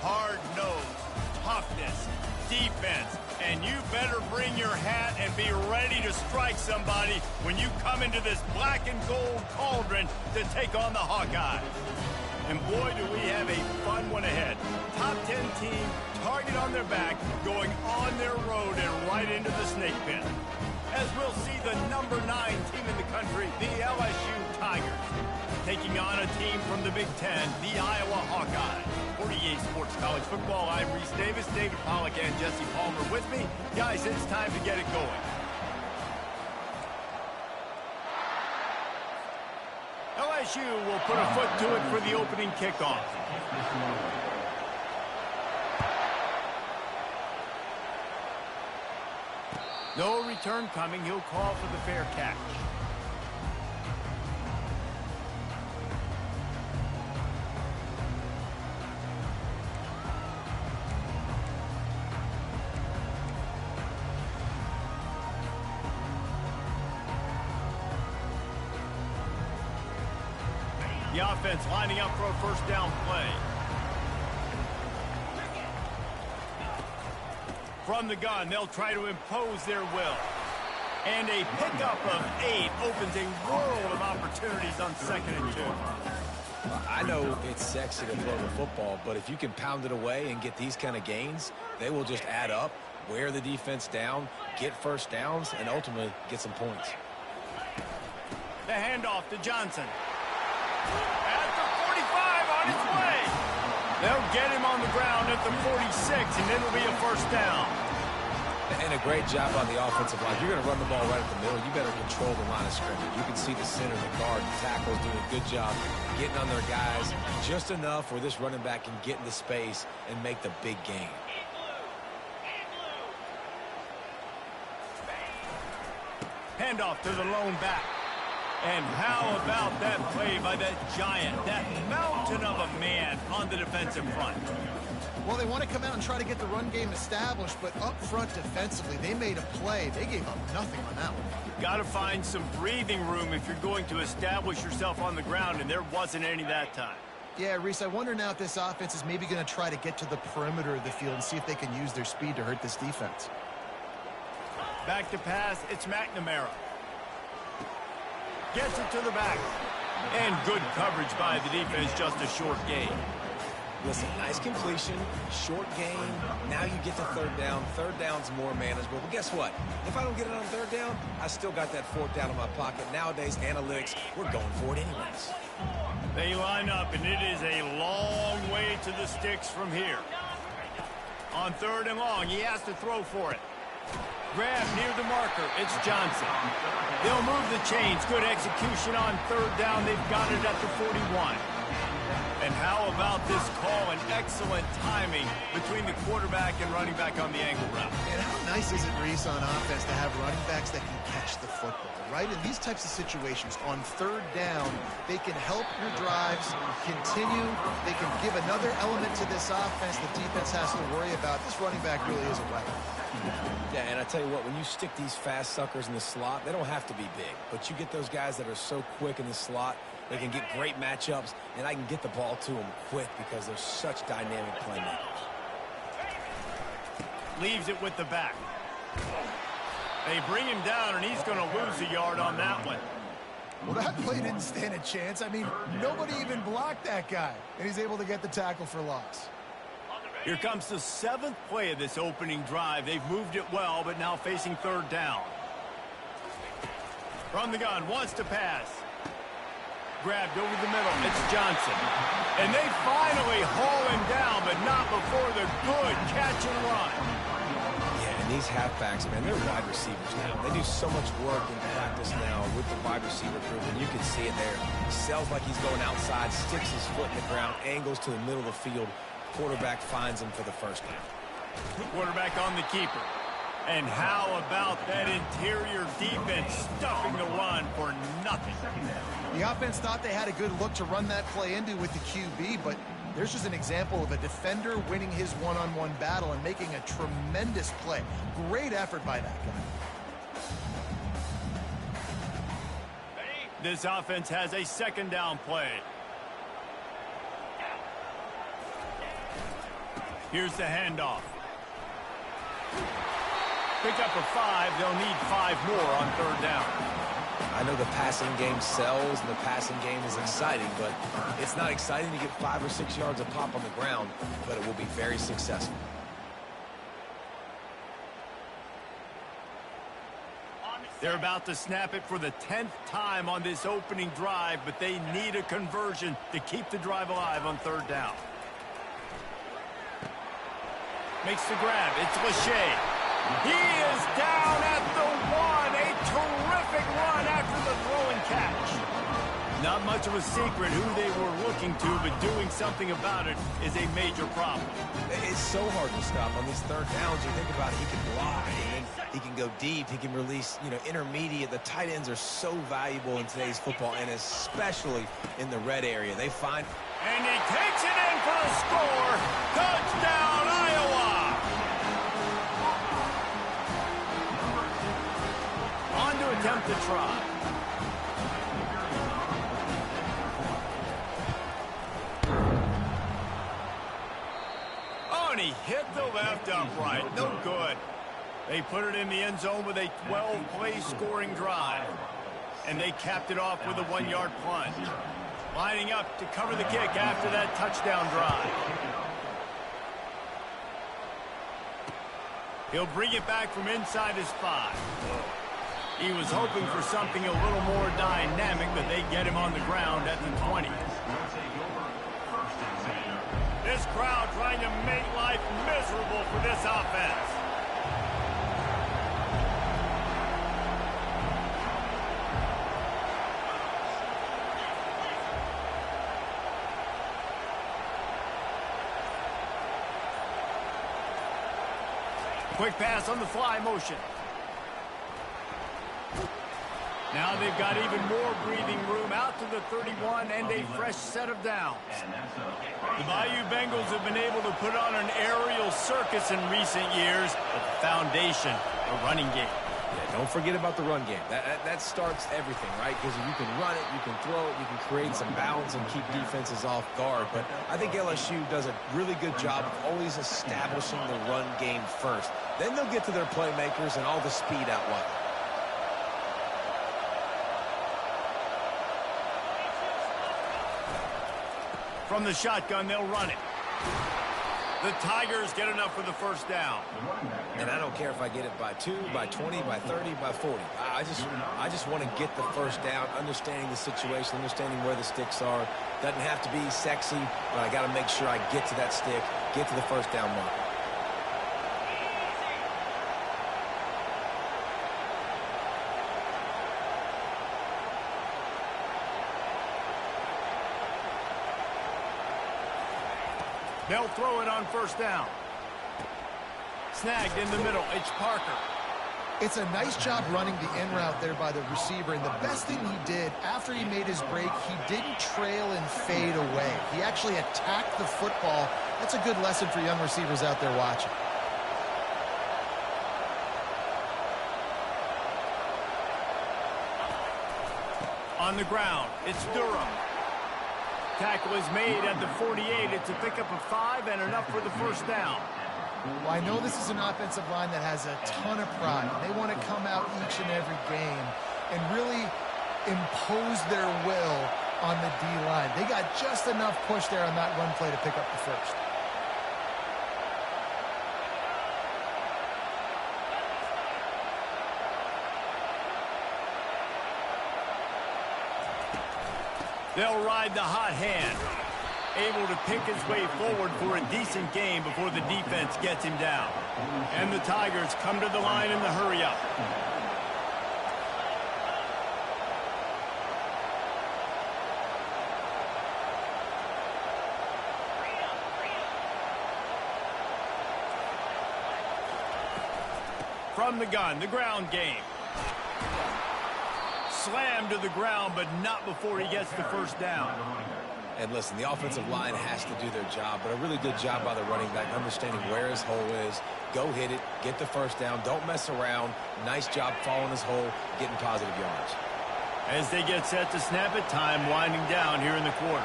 Hard-nosed, toughness, defense, and you better bring your hat and be ready to strike somebody when you come into this black and gold cauldron to take on the Hawkeyes. And boy, do we have a fun one ahead. Top 10 team, target on their back, going on their road and right into the snake pit. As we'll see the number 9 team in the country, the LSU Tigers, taking on a team from the Big Ten, the Iowa Hawkeyes. For EA Sports College Football, I'm Reese Davis, David Pollack, and Jesse Palmer with me. Guys, it's time to get it going. LSU will put a foot to it for the opening kickoff. No return coming. He'll call for the fair catch. The offense lining up for a first down play. From the gun, they'll try to impose their will. And a pickup of 8 opens a world of opportunities on 2nd and 2. I know it's sexy to throw the football, but if you can pound it away and get these kind of gains, they will just add up, wear the defense down, get first downs, and ultimately get some points. The handoff to Johnson. At the 45 on its way. They'll get him on the ground at the 46, and it'll be a first down. And a great job on the offensive line. You're going to run the ball right at the middle. You better control the line of scrimmage. You can see the center, the guard, the tackles doing a good job getting on their guys just enough where this running back can get into space and make the big game. Handoff to the lone back. And how about that play by that giant, that mountain of a man on the defensive front? Well, they want to come out and try to get the run game established, but up front defensively, they made a play. They gave up nothing on that one. Got to find some breathing room if you're going to establish yourself on the ground, and there wasn't any that time. Yeah, Reese, I wonder now if this offense is maybe going to try to get to the perimeter of the field and see if they can use their speed to hurt this defense. Back to pass, it's McNamara. Gets it to the back. And good coverage by the defense, just a short gain. Listen, nice completion, short gain. Now you get to third down. Third down's more manageable. But guess what? If I don't get it on third down, I still got that fourth down in my pocket. Nowadays, analytics, we're going for it anyways. They line up, and it is a long way to the sticks from here. On 3rd and long, he has to throw for it. Grab near the marker. It's Johnson. They'll move the chains. Good execution on 3rd down. They've got it at the 41. And how about this call and excellent timing between the quarterback and running back on the angle route? And how nice is it, Reese, on offense to have running backs that can catch the football, right? In these types of situations, on 3rd down, they can help your drives continue. They can give another element to this offense the defense has to worry about. This running back really is a weapon. Yeah, and I tell you what, when you stick these fast suckers in the slot, they don't have to be big. But you get those guys that are so quick in the slot, they can get great matchups, and I can get the ball to them quick because they're such dynamic playmakers. Leaves it with the back. They bring him down, and he's going to lose a yard on that one. Well, that play didn't stand a chance. I mean, nobody even blocked that guy, and he's able to get the tackle for loss. Here comes the 7th play of this opening drive. They've moved it well, but now facing 3rd down. From the gun, wants to pass. Grabbed over the middle. It's Johnson. And they finally haul him down, but not before the good catch and run. Yeah, and these halfbacks, man, they're wide receivers now. They do so much work in practice now with the wide receiver group, and you can see it there. He sells like he's going outside, sticks his foot in the ground, angles to the middle of the field. Quarterback finds him for the first down. Quarterback on the keeper. And how about that interior defense stuffing the run for nothing? The offense thought they had a good look to run that play into with the QB, but there's just an example of a defender winning his one-on-one battle and making a tremendous play. Great effort by that guy. This offense has a 2nd down play. Here's the handoff. Pick up a 5. They'll need 5 more on 3rd down. I know the passing game sells and the passing game is exciting, but it's not exciting to get 5 or 6 yards of pop on the ground, but it will be very successful. They're about to snap it for the 10th time on this opening drive, but they need a conversion to keep the drive alive on 3rd down. Makes the grab. It's Lachey. He is down at the 1. A terrific run after the throw and catch. Not much of a secret who they were looking to, but doing something about it is a major problem. It's so hard to stop on these 3rd downs. You think about it, he can block, and then he can go deep, he can release, intermediate. The tight ends are so valuable in today's football, and especially in the red area. They find... And he takes it in for a score. Touchdown, Iowa! On to attempt to try. picked up right. No good. They put it in the end zone with a 12-play scoring drive. And they capped it off with a 1-yard plunge. Lining up to cover the kick after that touchdown drive. He'll bring it back from inside his 5. He was hoping for something a little more dynamic, but they get him on the ground at the 20. This crowd trying to make life miserable for this offense. Quick pass on the fly motion. Now they've got even more breathing room out to the 31 and a fresh set of downs. The Bayou Bengals have been able to put on an aerial circus in recent years, but the foundation, the running game. Yeah, don't forget about the run game. That starts everything, right? Because you can run it, you can throw it, you can create some balance and keep defenses off guard. But I think LSU does a really good job of always establishing the run game first. Then they'll get to their playmakers and all the speed out wide. From the shotgun, they'll run it. The Tigers get enough for the first down. And I don't care if I get it by 2, by 20, by 30, by 40. I just want to get the first down, understanding the situation, understanding where the sticks are. Doesn't have to be sexy, but I got to make sure I get to that stick, get to the first down mark. They'll throw it on first down. Snagged in the middle. It's Parker. It's a nice job running the in route there by the receiver, and the best thing he did after he made his break, he didn't trail and fade away. He actually attacked the football. That's a good lesson for young receivers out there watching. On the ground, it's Durham. Tackle is made at the 48. It's a pickup of 5 and enough for the first down. Well, I know this is an offensive line that has a ton of pride. They want to come out each and every game and really impose their will on the D-line. They got just enough push there on that run play to pick up the first. They'll ride the hot hand. Able to pick his way forward for a decent game before the defense gets him down. And the Tigers come to the line in the hurry-up. From the gun, the ground game. Slammed to the ground, but not before he gets the first down. And listen, the offensive line has to do their job, but a really good job by the running back, understanding where his hole is. Go hit it, get the first down, don't mess around. Nice job following his hole, getting positive yards. As they get set to snap it, time winding down here in the quarter.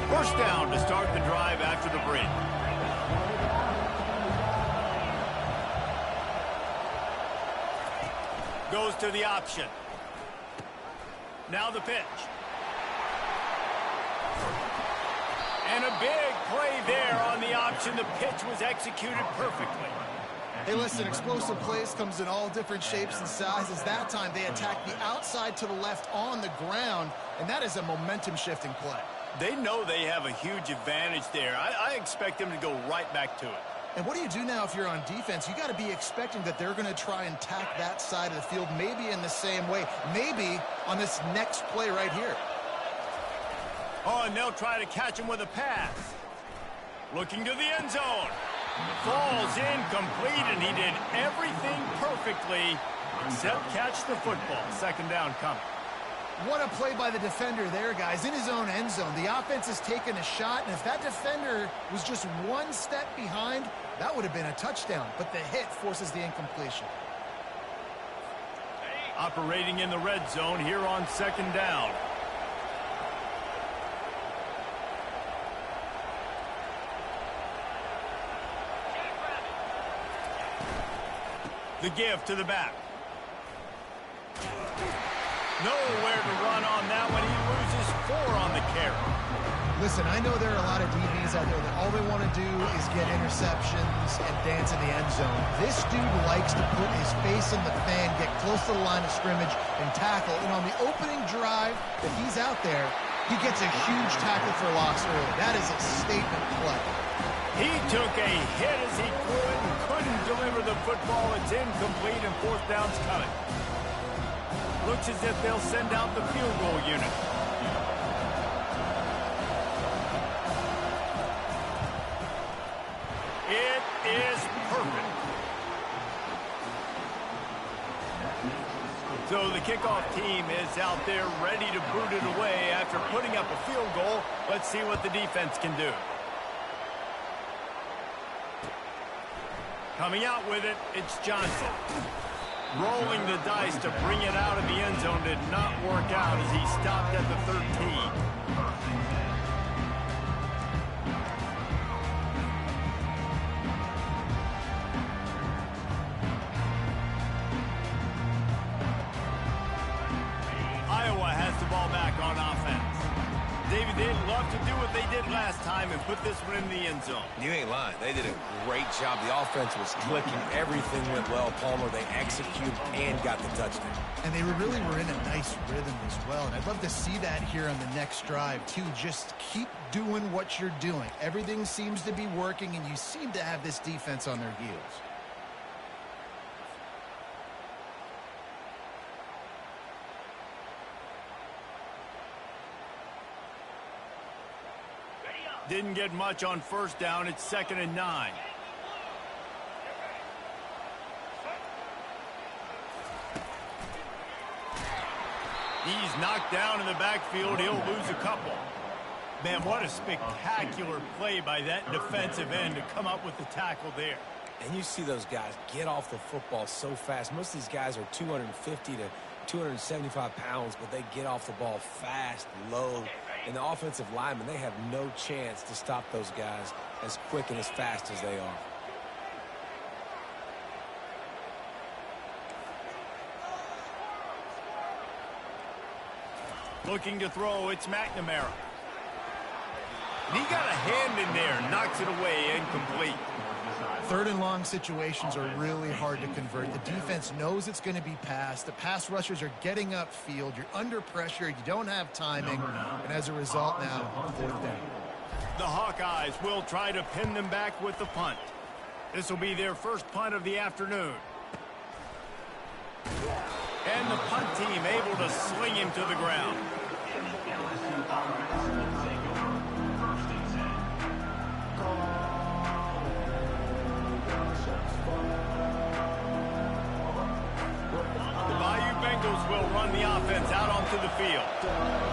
First down to start the drive after the break. Goes to the option. Now the pitch. And a big play there on the option. The pitch was executed perfectly. Hey, listen, explosive plays comes in all different shapes and sizes. That time they attacked the outside to the left on the ground, and that is a momentum-shifting play. They know they have a huge advantage there. I expect them to go right back to it. And what do you do now if you're on defense? You got to be expecting that they're going to try and tack that side of the field, maybe in the same way, maybe on this next play right here. Oh, and they'll try to catch him with a pass. Looking to the end zone. Falls incomplete, and he did everything perfectly Set, catch the football. Second down coming. What a play by the defender there, guys. In his own end zone, the offense has taken a shot, and if that defender was just one step behind, that would have been a touchdown. But the hit forces the incompletion. Operating in the red zone here on second down. The give to the back. Nowhere to run on that one. He loses 4 on the carry. Listen, I know there are a lot of DBs out there that all they want to do is get interceptions and dance in the end zone. This dude likes to put his face in the fan, get close to the line of scrimmage, and tackle. And on the opening drive, if he's out there, he gets a huge tackle for loss early. That is a statement play. He took a hit as he could and couldn't deliver the football. It's incomplete and fourth down's coming. Looks as if they'll send out the field goal unit. It is perfect. So the kickoff team is out there ready to boot it away after putting up a field goal. Let's see what the defense can do. Coming out with it, it's Johnson. Rolling the dice to bring it out of the end zone did not work out as he stopped at the 13. Iowa has the ball back on offense. David, they'd love to do what they did last time and put this one in the end zone. You ain't lying. They did a great job. The offense was clicking. Everything went well. Palmer, they executed and got the touchdown. And they really were in a nice rhythm as well. And I'd love to see that here on the next drive, too. Just keep doing what you're doing. Everything seems to be working, and you seem to have this defense on their heels. Didn't get much on first down. It's 2nd and 9. He's knocked down in the backfield. He'll lose a couple. Man, what a spectacular play by that defensive end to come up with the tackle there. And you see those guys get off the football so fast. Most of these guys are 250 to 275 pounds, but they get off the ball fast, low. And the offensive linemen, they have no chance to stop those guys as quick and as fast as they are. Looking to throw, it's McNamara. And he got a hand in there, knocks it away, incomplete. 3rd and long situations are really hard to convert. The defense knows it's going to be passed. The pass rushers are getting upfield. You're under pressure. You don't have timing. And as a result now, 4th down. The Hawkeyes will try to pin them back with the punt. This will be their first punt of the afternoon. And the punt team able to sling him to the ground. Bengals will run the offense out onto the field.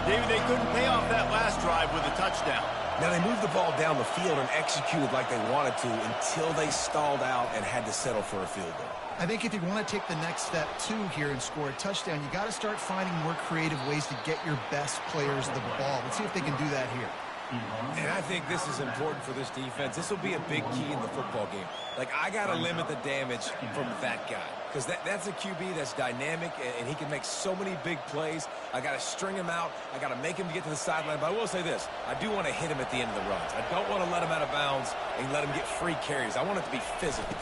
David, they couldn't pay off that last drive with a touchdown. Now, they moved the ball down the field and executed like they wanted to until they stalled out and had to settle for a field goal. I think if you want to take the next step, too, here and score a touchdown, you got to start finding more creative ways to get your best players the ball. Let's see if they can do that here. And I think this is important for this defense. This will be a big key in the football game. Like, I got to limit the damage from that guy. Because that's a QB that's dynamic, and he can make so many big plays. I got to string him out. I got to make him get to the sideline. But I will say this. I do want to hit him at the end of the runs. I don't want to let him out of bounds and let him get free carries. I want it to be physical.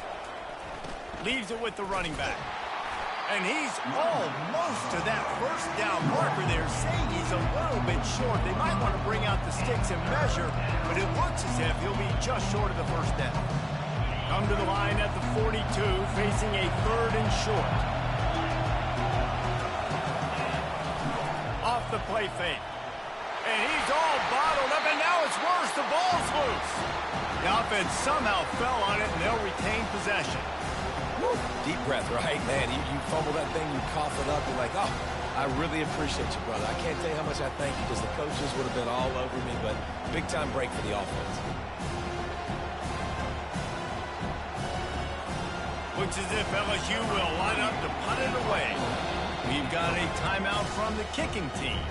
Leaves it with the running back. And he's almost to that first down marker there, saying he's a little bit short. They might want to bring out the sticks and measure, but it looks as if he'll be just short of the first down. Come to the line at the 42, facing a 3rd and short. Off the play fake. And he's all bottled up, and now it's worse. The ball's loose. The offense somehow fell on it, and they'll retain possession. Deep breath, right? Man, you fumble that thing, you cough it up, you're like, oh, I really appreciate you, brother. I can't tell you how much I thank you because the coaches would have been all over me, but big-time break for the offense. Looks as if LSU will line up to punt it away. We've got a timeout from the kicking team.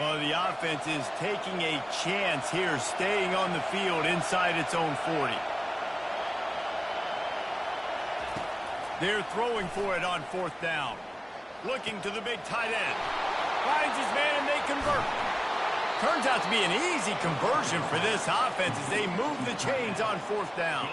Well, the offense is taking a chance here, staying on the field inside its own 40. They're throwing for it on 4th down. Looking to the big tight end. Finds his man and they convert. Turns out to be an easy conversion for this offense as they move the chains on 4th down.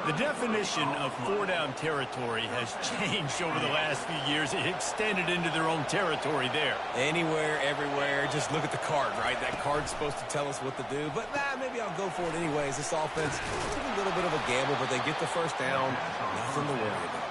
The definition of 4-down territory has changed over the last few years. It extended into their own territory there. Anywhere, everywhere, just look at the card, right? That card's supposed to tell us what to do, but maybe I'll go for it anyways. This offense took a little bit of a gamble, but they get the first down. Nothing to worry about.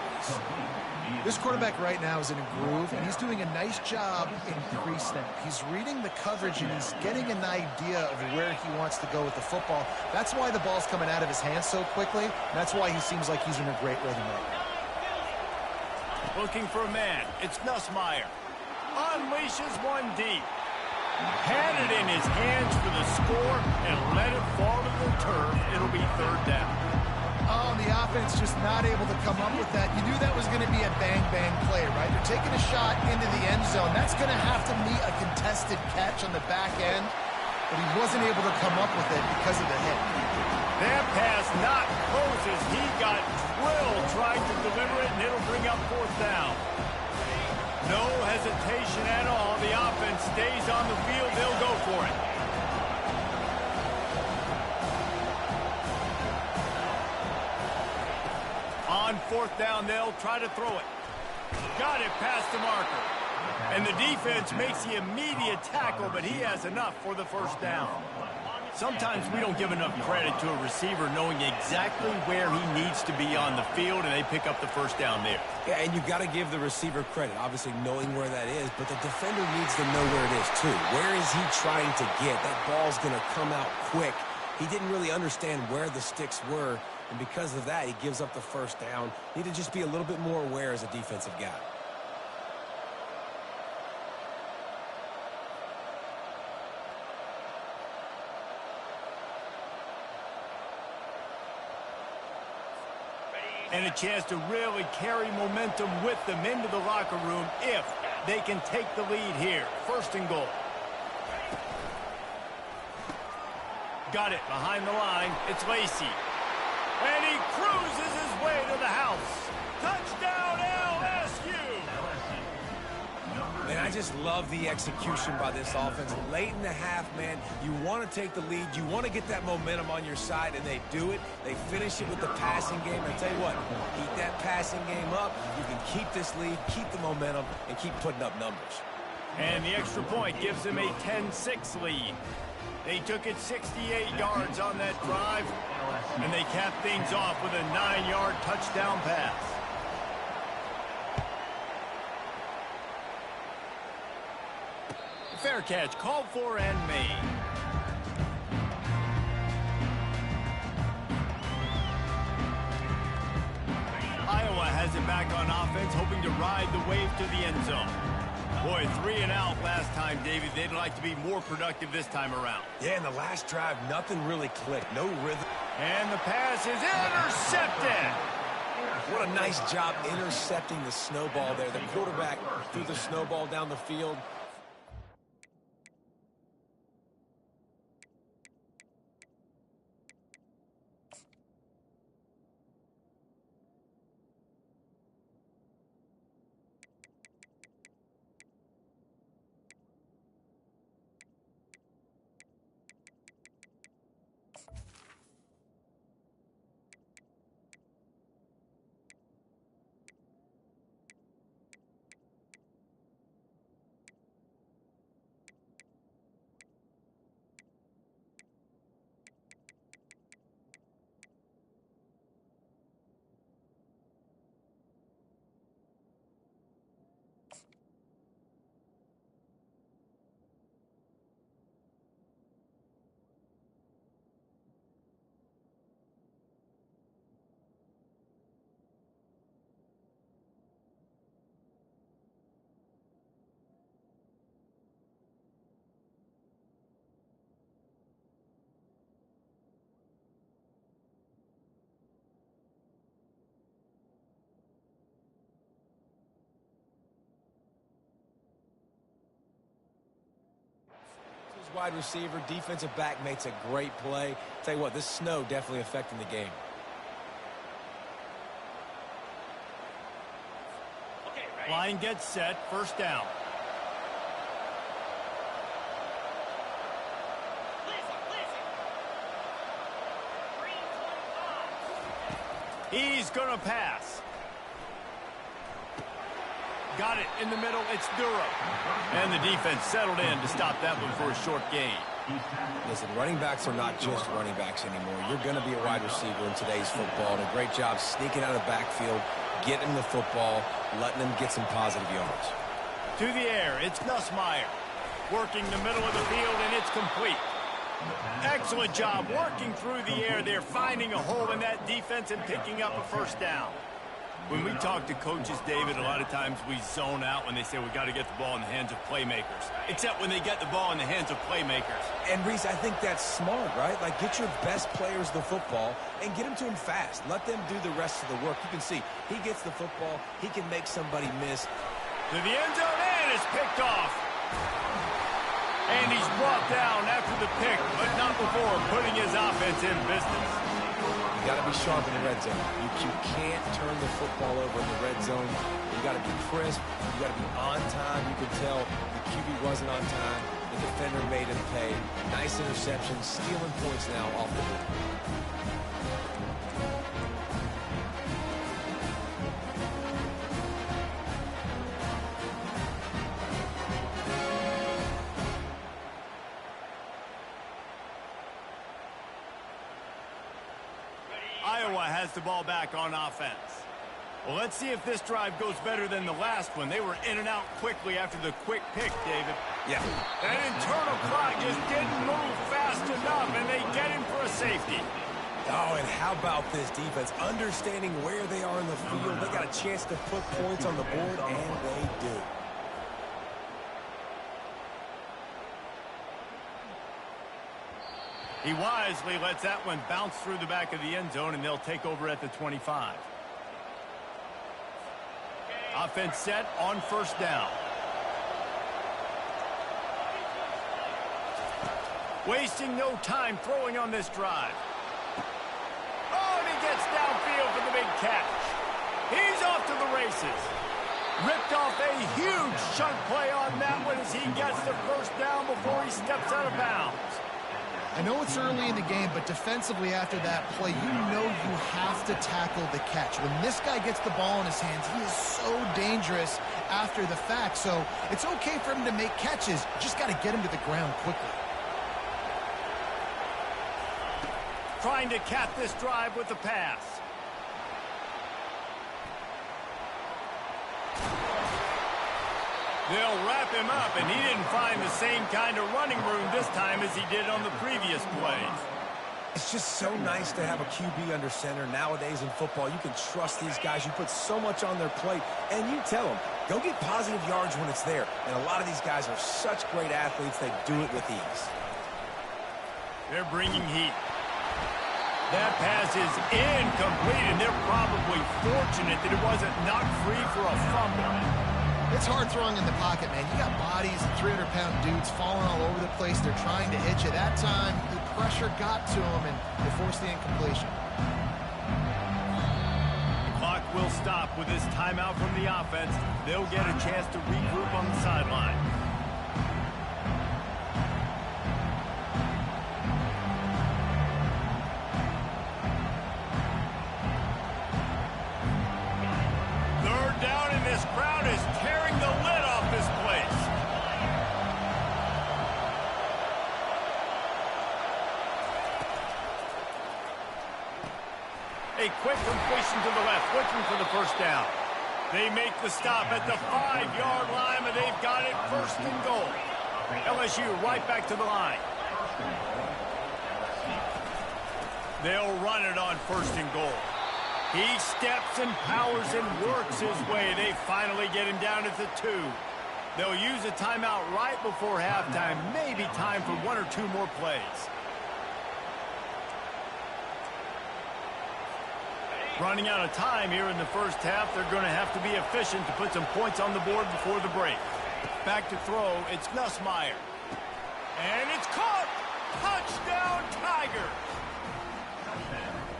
This quarterback right now is in a groove, and he's doing a nice job in pre-snap. He's reading the coverage, and he's getting an idea of where he wants to go with the football. That's why the ball's coming out of his hands so quickly. That's why he seems like he's in a great rhythm right now. Looking for a man. It's Nussmeier. Unleashes one deep. Had it in his hands for the score and let it fall to the turf. It'll be 3rd down. Oh, the offense just not able to come up with that. You knew that was going to be a bang-bang play, right? They're taking a shot into the end zone. That's going to have to meet a contested catch on the back end, but he wasn't able to come up with it because of the hit. That pass not close as he got drilled trying to deliver it, and it'll bring up 4th down. No hesitation at all. The offense stays on the field. They'll go for it. On 4th down, they'll try to throw it. Got it past the marker. And the defense makes the immediate tackle, but he has enough for the 1st down. Sometimes we don't give enough credit to a receiver knowing exactly where he needs to be on the field, and they pick up the 1st down there. Yeah, and you've got to give the receiver credit, obviously knowing where that is, but the defender needs to know where it is too. Where is he trying to get? That ball's going to come out quick. He didn't really understand where the sticks were, and because of that, he gives up the 1st down. Need to just be a little bit more aware as a defensive guy. And a chance to really carry momentum with them into the locker room if they can take the lead here. 1st and goal. Got it behind the line. It's Lacey. And he cruises his way to the house. Touchdown, LSU! Man, I just love the execution by this offense. Late in the half, man, you want to take the lead. You want to get that momentum on your side, and they do it. They finish it with the passing game. I tell you what, keep that passing game up. You can keep this lead, keep the momentum, and keep putting up numbers. And the extra point gives them a 10-6 lead. They took it 68 yards on that drive, and they capped things off with a 9-yard touchdown pass. Fair catch called for and made. Iowa has it back on offense, hoping to ride the wave to the end zone. Boy, 3 and out last time, David. They'd like to be more productive this time around. Yeah, in the last drive, nothing really clicked. No rhythm. And the pass is intercepted. What a nice job intercepting the snowball there. The quarterback threw the snowball down the field. wide receiver, defensive back makes a great play. Tell you what, this snow definitely affecting the game. Line gets set, first down. He's going to pass. Got it in the middle. It's Durham. And the defense settled in to stop that one for a short gain. Listen, running backs are not just running backs anymore. You're going to be a wide receiver in today's football. And a great job sneaking out of the backfield, getting the football, letting them get some positive yards. To the air, it's Nussmeier. Working the middle of the field, and it's complete. Excellent job working through the air there, finding a hole in that defense and picking up a first down. When we talk to coaches, David, a lot of times we zone out when they say we got to get the ball in the hands of playmakers, except when they get the ball in the hands of playmakers. And, Reese, I think that's smart, right? Like, get your best players the football and get them to him fast. Let them do the rest of the work. You can see he gets the football. He can make somebody miss. To the end zone, and it's picked off. And he's brought down after the pick, but not before putting his offense in business. You got to be sharp in the red zone. You can't turn the football over in the red zone. You got to be crisp. You got to be on time. You can tell the QB wasn't on time. The defender made him pay. Nice interception, stealing points now off the board. Iowa has the ball back on offense. Well, let's see if this drive goes better than the last one. They were in and out quickly after the quick pick, David. Yeah. That internal clock just didn't move fast enough, and they get him for a safety. Oh, and how about this defense? Understanding where they are in the field. They got a chance to put points on the board, and they do. He wisely lets that one bounce through the back of the end zone, and they'll take over at the 25. Offense set on first down. Wasting no time throwing on this drive. Oh, and he gets downfield for the big catch. He's off to the races. Ripped off a huge chunk play on that one as he gets the first down before he steps out of bounds. I know it's early in the game, but defensively after that play, you know you have to tackle the catch. When this guy gets the ball in his hands, he is so dangerous after the fact. So it's okay for him to make catches. You just got to get him to the ground quickly. Trying to cap this drive with the pass. They'll wrap him up, and he didn't find the same kind of running room this time as he did on the previous plays. It's just so nice to have a QB under center. Nowadays in football, you can trust these guys. You put so much on their plate, and you tell them, go get positive yards when it's there. And a lot of these guys are such great athletes, they do it with ease. They're bringing heat. That pass is incomplete, and they're probably fortunate that it wasn't knocked free for a fumble. It's hard throwing in the pocket, man. You got bodies, 300-pound dudes falling all over the place. They're trying to hit you. That time, the pressure got to them, and they forced the incompletion. The clock will stop with this timeout from the offense. They'll get a chance to regroup on the sideline. Third down, and this crowd is tearing the lid off this place. A quick completion to the left, looking for the first down. They make the stop at the 5-yard line, and they've got it first and goal. LSU right back to the line. They'll run it on first and goal. He steps and powers and works his way. They finally get him down at the 2. They'll use a timeout right before halftime. Maybe time for one or two more plays. Running out of time here in the first half. They're going to have to be efficient to put some points on the board before the break. Back to throw. It's Nussmeier. And it's caught! Touchdown, Tiger!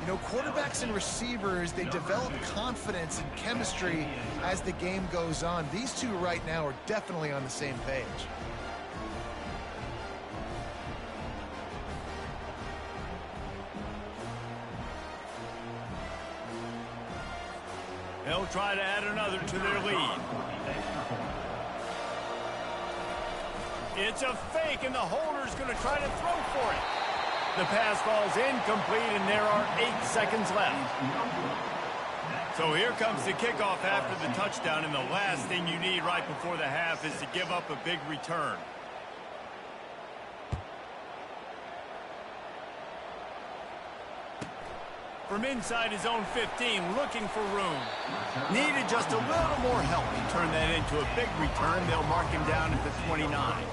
You know, quarterbacks and receivers, they develop confidence and chemistry as the game goes on. These two right now are definitely on the same page. They'll try to add another to their lead. It's a fake, and the holder's going to try to throw for it. The pass falls incomplete, and there are 8 seconds left. So here comes the kickoff after the touchdown, and the last thing you need right before the half is to give up a big return. From inside his own 15, looking for room. Needed just a little more help. He turned that into a big return. They'll mark him down at the 29.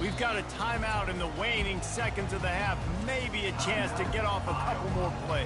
We've got a timeout in the waning seconds of the half. Maybe a chance to get off a couple more plays.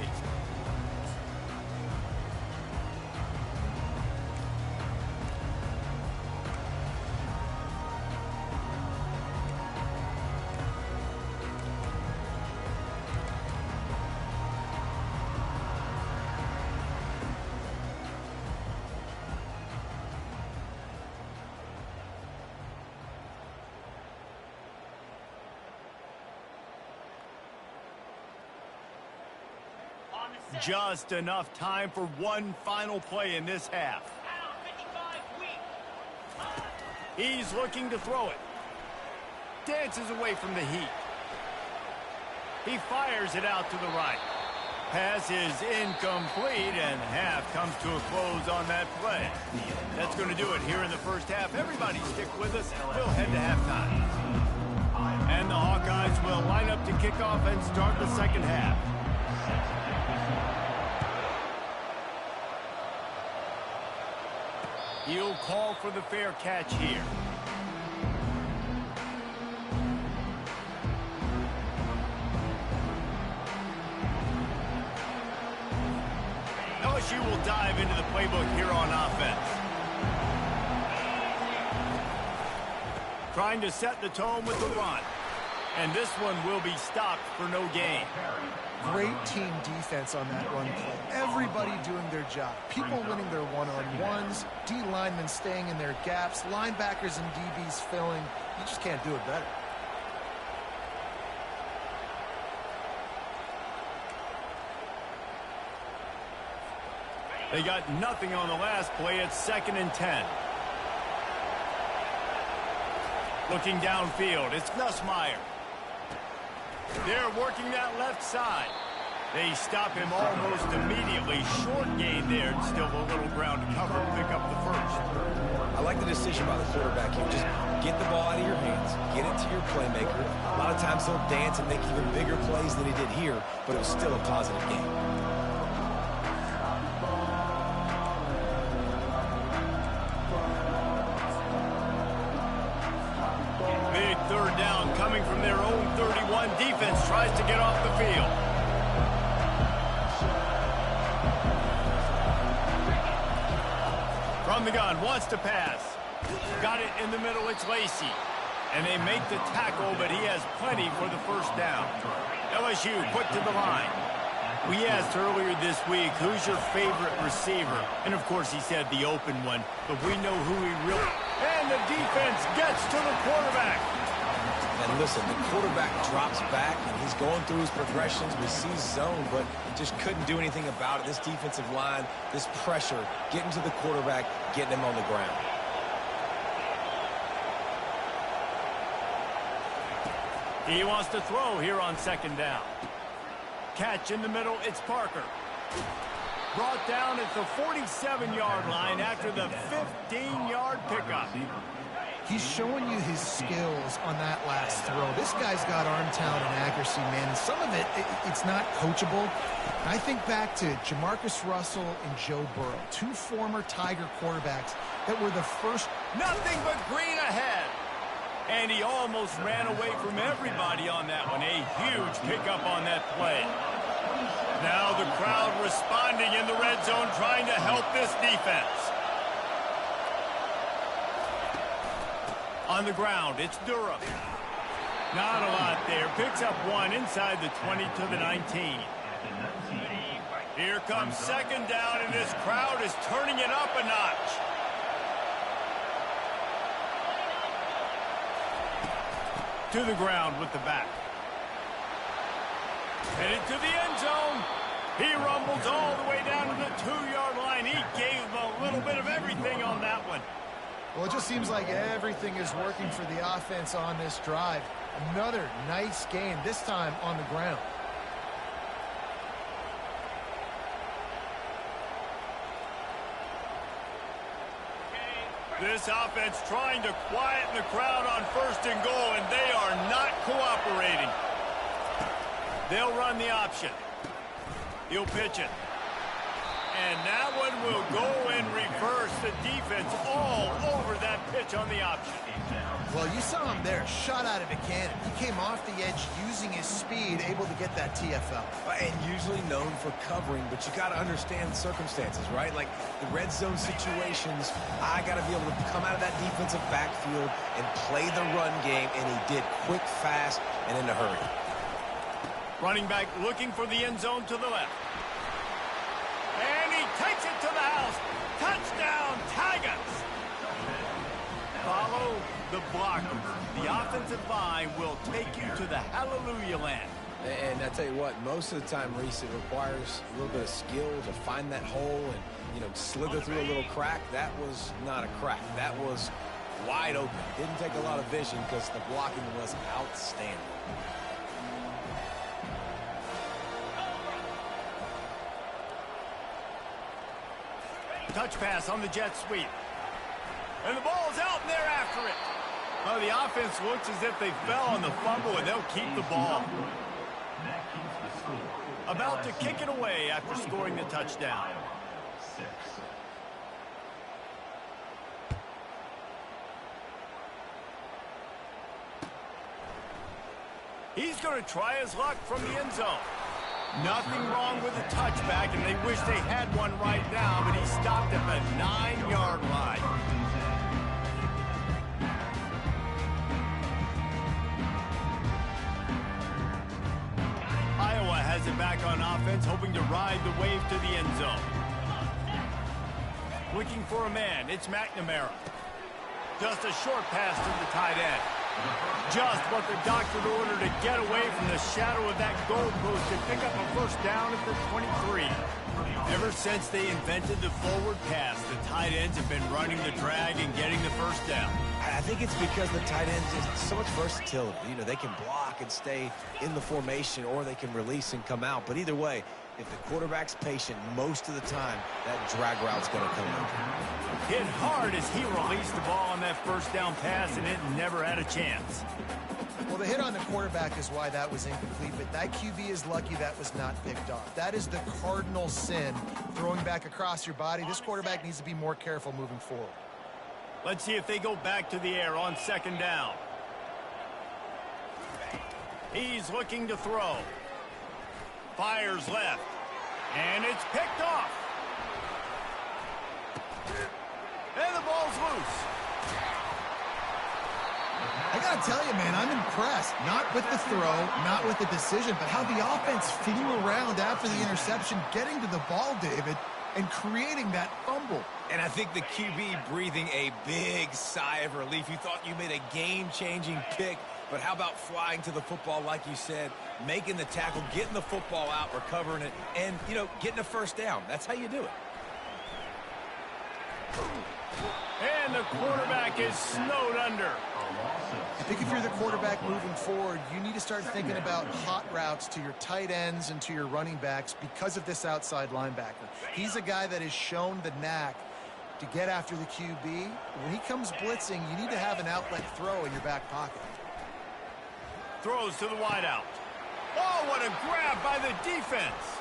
Just enough time for one final play in this half. He's looking to throw it. Dances away from the heat. He fires it out to the right. Pass is incomplete, and half comes to a close on that play. That's going to do it here in the first half. Everybody stick with us. We'll head to halftime. And the Hawkeyes will line up to kick off and start the second half. He'll call for the fair catch here. LSU will dive into the playbook here on offense. Trying to set the tone with the run. And this one will be stopped for no gain. Great team defense on that run play. Everybody doing their job. People winning their one-on-ones, D linemen staying in their gaps, linebackers and DBs filling. You just can't do it better. They got nothing on the last play. It's 2nd and 10. Looking downfield, it's Nussmeier. They're working that left side. They stop him almost immediately. Short gain there. Still a little ground to cover. Pick up the first. I like the decision by the quarterback here. Just get the ball out of your hands. Get it to your playmaker. A lot of times he'll dance and make even bigger plays than he did here, but it was still a positive game. Big third down coming from their own 31. Defense tries to get off the field. From the gun, wants to pass. Got it in the middle, it's Lacey. And they make the tackle, but he has plenty for the first down. LSU quick to the line. We asked earlier this week, who's your favorite receiver? And of course he said the open one, but we know who he really... And the defense gets to the quarterback. And listen, the quarterback drops back, and he's going through his progressions. We see zone, but just couldn't do anything about it. This defensive line, this pressure, getting to the quarterback, getting him on the ground. He wants to throw here on 2nd down. Catch in the middle, it's Parker. Brought down at the 47-yard line after the 15-yard pickup. He's showing you his skills on that last throw. This guy's got arm talent and accuracy, man. And some of it's not coachable. I think back to Jamarcus Russell and Joe Burrow, two former Tiger quarterbacks that were the first. Nothing but green ahead. And he almost ran away from everybody on that one. A huge pickup on that play. Now the crowd responding in the red zone, trying to help this defense. On the ground, it's Durham. Not a lot there. Picks up one inside the 20 to the 19. Here comes second down, and this crowd is turning it up a notch. To the ground with the back. Headed to the end zone. He rumbles all the way down to the 2-yard line. He gave him a little bit of everything on that one. Well, it just seems like everything is working for the offense on this drive. Another nice game, this time on the ground. This offense trying to quieten the crowd on first and goal, and they are not cooperating. They'll run the option. He'll pitch it. And that one will go in reverse. The defense all over that pitch on the option. Well, you saw him there, shot out of a cannon. He came off the edge using his speed, able to get that TFL. And usually known for covering, but you got to understand the circumstances, right? Like the red zone situations, I got to be able to come out of that defensive backfield and play the run game, and he did quick, fast, and in a hurry. Running back looking for the end zone to the left. And he takes it to the house. Touchdown, Tigers. Follow the blocker. The offensive line will take you to the hallelujah land. And I tell you what, most of the time, Reese, it requires a little bit of skill to find that hole and, you know, slither through a little crack. That was not a crack. That was wide open. Didn't take a lot of vision because the blocking was outstanding. Touch pass on the jet sweep. And the ball's out, and they're after it. Well, the offense looks as if they fell on the fumble, and they'll keep the ball. About to kick it away after scoring the touchdown. He's going to try his luck from the end zone. Nothing wrong with the touchback, and they wish they had one right now, but he stopped at the 9-yard line. Iowa has it back on offense, hoping to ride the wave to the end zone. Looking for a man, it's McNamara. Just a short pass to the tight end. Just what the doctor ordered to get away from the shadow of that goalpost and pick up a first down at the 23. Ever since they invented the forward pass, the tight ends have been running the drag and getting the first down. I think it's because the tight ends is so much versatility. You know, they can block and stay in the formation, or they can release and come out. But either way, if the quarterback's patient, most of the time, that drag route's going to come out. Hit hard as he released the ball on that first down pass, and it never had a chance. Well, the hit on the quarterback is why that was incomplete, but that QB is lucky that was not picked off. That is the cardinal sin, throwing back across your body. This quarterback needs to be more careful moving forward. Let's see if they go back to the air on second down. He's looking to throw. Fires left. And it's picked off. And the ball's loose. I got to tell you, man, I'm impressed. Not with the throw, not with the decision, but how the offense flew around after the interception, getting to the ball, David, and creating that fumble. And I think the QB breathing a big sigh of relief. You thought you made a game-changing pick, but how about flying to the football, like you said, making the tackle, getting the football out, recovering it, and, you know, getting a first down. That's how you do it. And the quarterback is snowed under. I think if you're the quarterback moving forward, you need to start thinking about hot routes to your tight ends and to your running backs because of this outside linebacker. He's a guy that has shown the knack to get after the QB. When he comes blitzing, you need to have an outlet throw in your back pocket. Throws to the wideout. Oh, what a grab by the defense.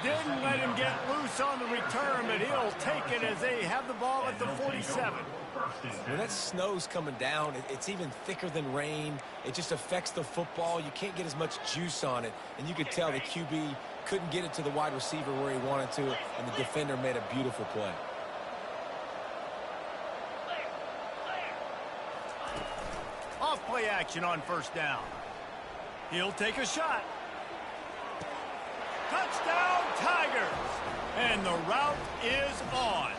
Didn't let him get loose on the return, but he'll take it as they have the ball at the 47. When that snow's coming down, it's even thicker than rain. It just affects the football. You can't get as much juice on it, and you could tell the QB couldn't get it to the wide receiver where he wanted to, and the defender made a beautiful play. Off play action on first down. He'll take a shot. Touchdown, Tigers! And the route is on.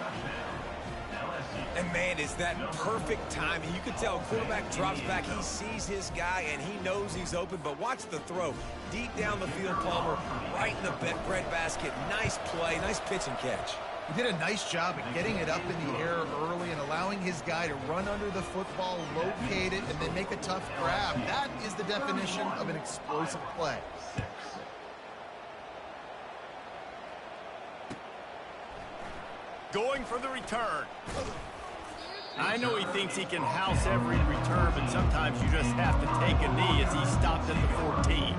And, man, is that perfect timing. You can tell quarterback drops back. He sees his guy, and he knows he's open. But watch the throw. Deep down the field, Palmer, right in the breadbasket. Nice play, nice pitch and catch. He did a nice job at getting it up in the air early and allowing his guy to run under the football, locate it, and then make a tough grab. That is the definition of an explosive play. Going for the return. I know he thinks he can house every return, but sometimes you just have to take a knee as he stopped at the 14.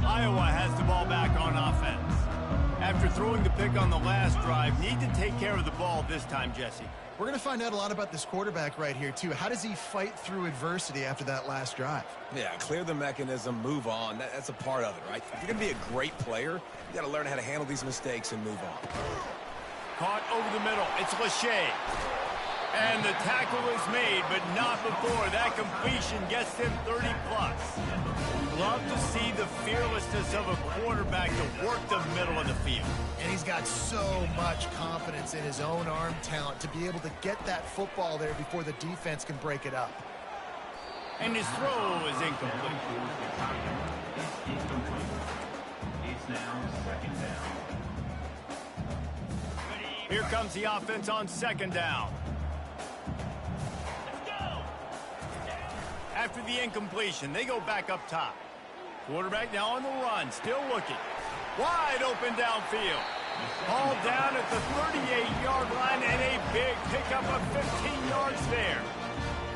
Iowa has the ball back on offense. After throwing the pick on the last drive, need to take care of the ball this time, Jesse. We're going to find out a lot about this quarterback right here, too. How does he fight through adversity after that last drive? Yeah, clear the mechanism, move on. That's a part of it, right? If you're going to be a great player, you got to learn how to handle these mistakes and move on. Caught over the middle. It's Lachey. And the tackle is made, but not before that completion gets him 30-plus. Love to see the fearlessness of a quarterback to work the middle of the field. And he's got so much confidence in his own arm talent to be able to get that football there before the defense can break it up. And his throw is incomplete. It's now second down. Here comes the offense on second down. After the incompletion, they go back up top. Quarterback now on the run, still looking. Wide open downfield. Ball down at the 38-yard line, and a big pickup of 15 yards there.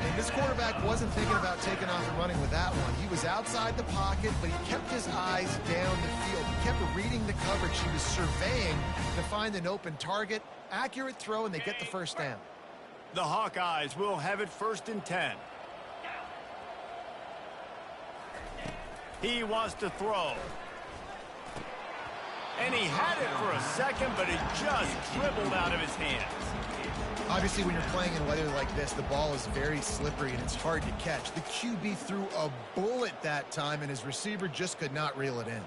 And this quarterback wasn't thinking about taking off and running with that one. He was outside the pocket, but he kept his eyes down the field. He kept reading the coverage. He was surveying to find an open target. Accurate throw, and they get the first down. The Hawkeyes will have it 1st and 10. He wants to throw. And he had it for a second, but it just dribbled out of his hands. Obviously, when you're playing in weather like this, the ball is very slippery and it's hard to catch. The QB threw a bullet that time, and his receiver just could not reel it in.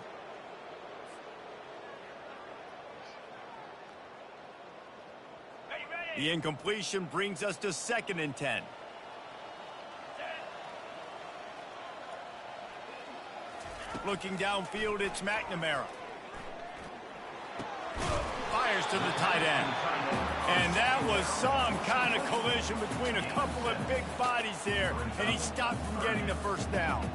The incompletion brings us to 2nd and 10. Looking downfield, it's McNamara. Fires to the tight end. And that was some kind of collision between a couple of big bodies there, and he stopped from getting the first down.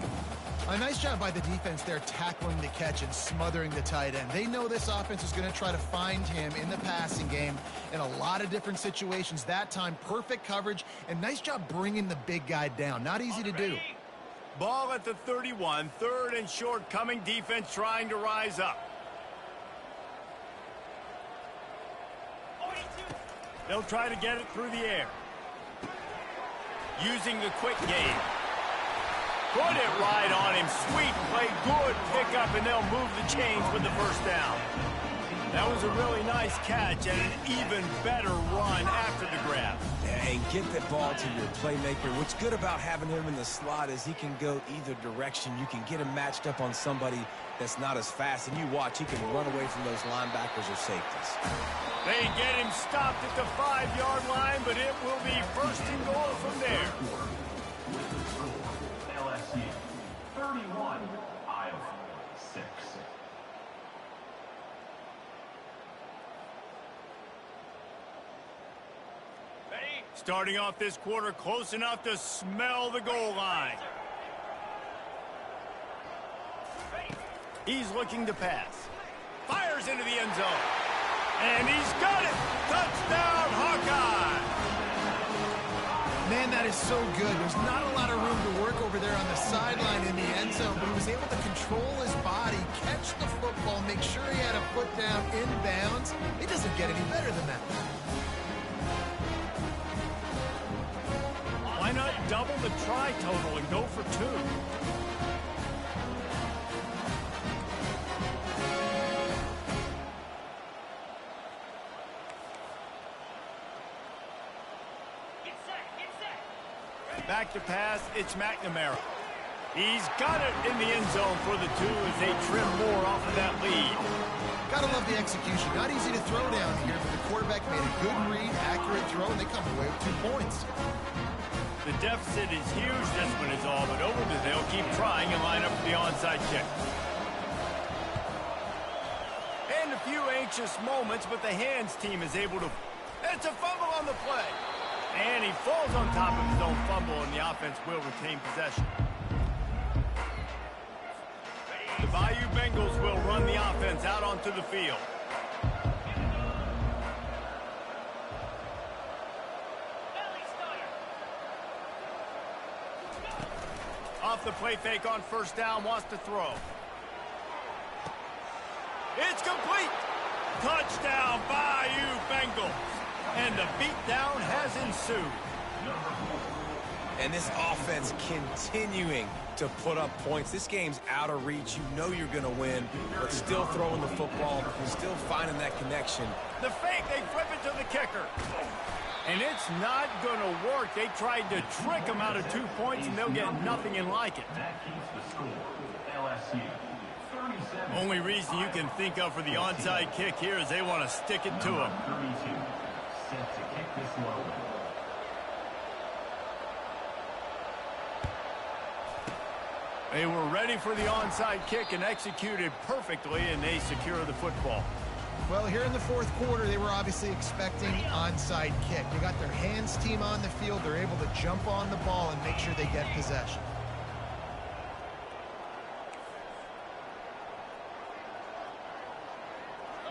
A nice job by the defense there, tackling the catch and smothering the tight end. They know this offense is going to try to find him in the passing game in a lot of different situations. That time, perfect coverage, and nice job bringing the big guy down. Not easy to do. Ball at the 31, 3rd and short, coming defense trying to rise up. They'll try to get it through the air. Using the quick game. Put it right on him. Sweet play, good pickup, and they'll move the chains with the first down. That was a really nice catch and an even better run after the grab. And get the ball to your playmaker. What's good about having him in the slot is he can go either direction. You can get him matched up on somebody that's not as fast, and you watch, he can run away from those linebackers or safeties. They get him stopped at the 5-yard line, but it will be 1st and goal from there. LSU 31, Iowa 6. Starting off this quarter close enough to smell the goal line. He's looking to pass. Fires into the end zone. And he's got it. Touchdown, Hawkeye. Man, that is so good. There's not a lot of room to work over there on the sideline in the end zone, but he was able to control his body, catch the football, make sure he had a foot down in bounds. It doesn't get any better than that. Why not double the try total and go for 2? Back to pass, it's McNamara. He's got it in the end zone for the 2 as they trim more off of that lead. Gotta love the execution. Not easy to throw down here, but the quarterback made a good read, accurate throw, and they come away with 2 points. The deficit is huge. This one is all but over, but they'll keep trying and line up for the onside kick. And a few anxious moments, but the hands team is able to... It's a fumble on the play. And he falls on top of his own fumble, and the offense will retain possession. The Bayou Bengals will run the offense out onto the field. Off the play fake on first down, wants to throw. It's complete. Touchdown, Bayou Bengals. And the beatdown has ensued. And this offense continuing to put up points. This game's out of reach. You know you're going to win, but still throwing the football, still finding that connection. The fake, they flip it to the kicker. And it's not going to work. They tried to trick him out of 2 points, and they'll get nothing in like it. That keeps the score. LSU 37. Only reason you can think of for the onside kick here is they want to stick it to him. 32. Set to kick this low. They were ready for the onside kick and executed perfectly, and they secure the football. Well, here in the 4th quarter, they were obviously expecting onside kick. They got their hands team on the field. They're able to jump on the ball and make sure they get possession.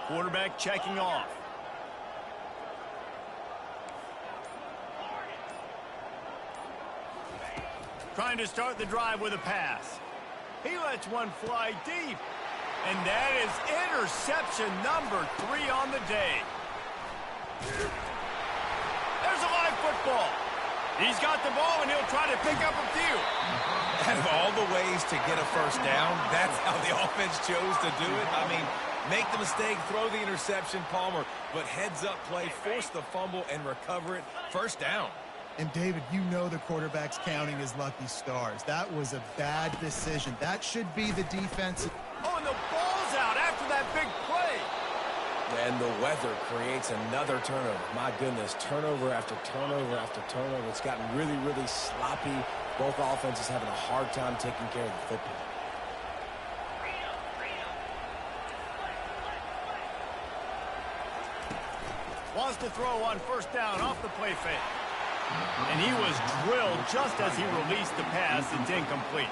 Quarterback checking off. Trying to start the drive with a pass. He lets one fly deep. And that is interception number 3 on the day. There's a live football. He's got the ball, and he'll try to pick up a few. Out of all the ways to get a first down, that's how the offense chose to do it. I mean, make the mistake, throw the interception, Palmer, but heads-up play, force the fumble, and recover it. First down. And, David, you know the quarterback's counting his lucky stars. That was a bad decision. That should be the defensive. Oh, and the ball's out after that big play. And the weather creates another turnover. My goodness, turnover after turnover after turnover. It's gotten really, really sloppy. Both offenses having a hard time taking care of the football. Wants to throw on first down off the play fake. And he was drilled just as he released the pass. It's incomplete.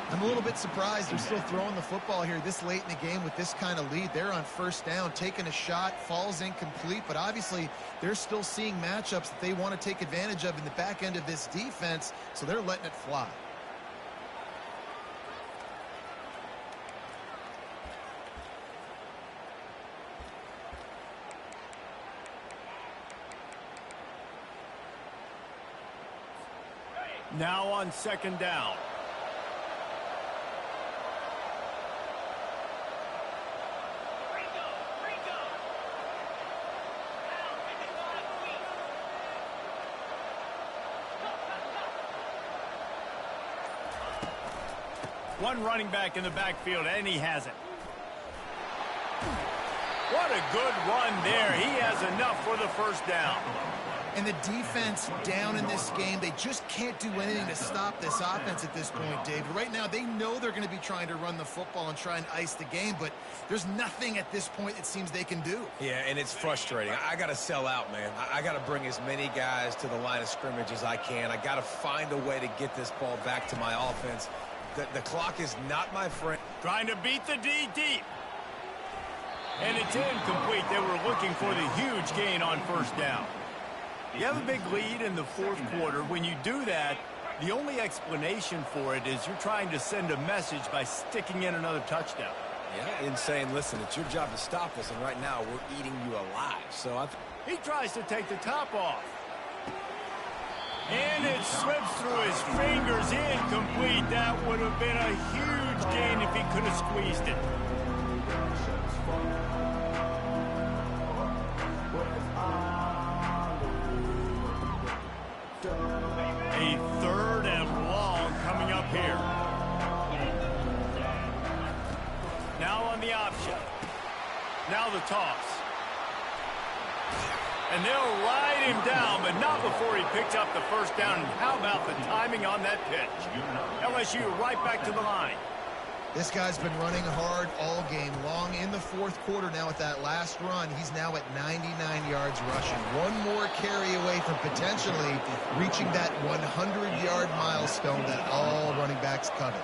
I'm a little bit surprised they're still throwing the football here this late in the game with this kind of lead. They're on first down, taking a shot, falls incomplete, but obviously they're still seeing matchups that they want to take advantage of in the back end of this defense, so they're letting it fly. Now on second down. One running back in the backfield, and he has it. What a good run there. He has enough for the first down. And the defense down in this game, they just can't do anything to stop this offense at this point, David. Right now, they know they're going to be trying to run the football and try and ice the game, but there's nothing at this point it seems they can do. Yeah, and it's frustrating. I got to sell out, man. I got to bring as many guys to the line of scrimmage as I can. I got to find a way to get this ball back to my offense. The clock is not my friend. Trying to beat the D deep. And it's incomplete. They were looking for the huge gain on first down. You have a big lead in the fourth quarter. When you do that, the only explanation for it is you're trying to send a message by sticking in another touchdown. Yeah, and saying, listen, it's your job to stop us, and right now we're eating you alive. So he tries to take the top off. And it slips through his fingers, incomplete. That would have been a huge gain if he could have squeezed it. A third and long coming up here. Now on the option. Now the toss. And they'll ride him down, but not before he picks up the first down. And how about the timing on that pitch? LSU right back to the line. This guy's been running hard all game long. In the fourth quarter now with that last run, he's now at 99 yards rushing. One more carry away from potentially reaching that 100-yard milestone that all running backs covet.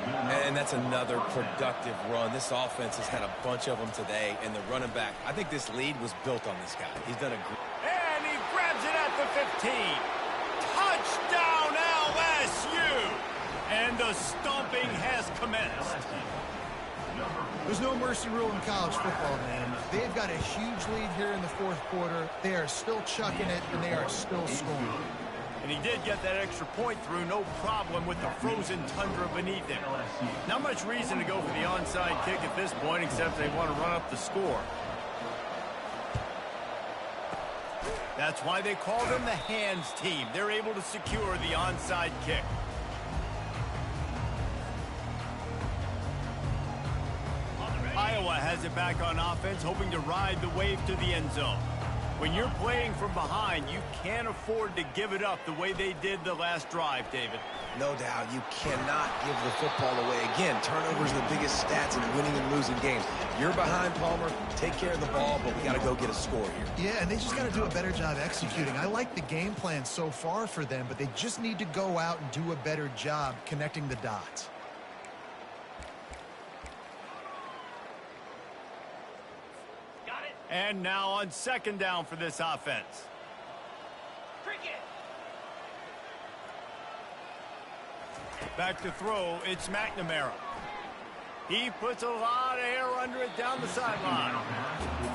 And that's another productive run. This offense has had a bunch of them today, and the running back, I think this lead was built on this guy. He's done a great... And he grabs it at the 15. Touchdown LSU! And the stomping has commenced. There's no mercy rule in college football, man. They've got a huge lead here in the fourth quarter. They are still chucking it, and they are still scoring. And he did get that extra point through, no problem with the frozen tundra beneath him. Not much reason to go for the onside kick at this point, except they want to run up the score. That's why they call them the hands team. They're able to secure the onside kick. Iowa has it back on offense, hoping to ride the wave to the end zone. When you're playing from behind, you can't afford to give it up the way they did the last drive, David. No doubt, you cannot give the football away. Again, turnovers are the biggest stats in winning and losing games. You're behind, Palmer, take care of the ball, but we got to go get a score here. Yeah, and they just got to do a better job executing. I like the game plan so far for them, but they just need to go out and do a better job connecting the dots. And now on second down for this offense. Back to throw, it's McNamara. He puts a lot of air under it down the sideline.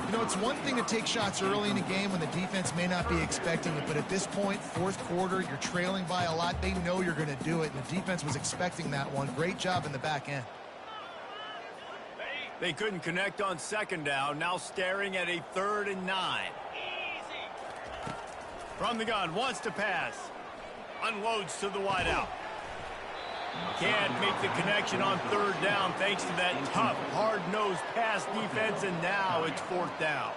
You know, it's one thing to take shots early in the game when the defense may not be expecting it, but at this point, fourth quarter, you're trailing by a lot. They know you're going to do it, and the defense was expecting that one. Great job in the back end. They couldn't connect on second down, now staring at a 3rd and 9. Easy. From the gun, wants to pass. Unloads to the wideout. Can't make the connection on 3rd down thanks to that tough, hard-nosed pass defense, and now it's 4th down.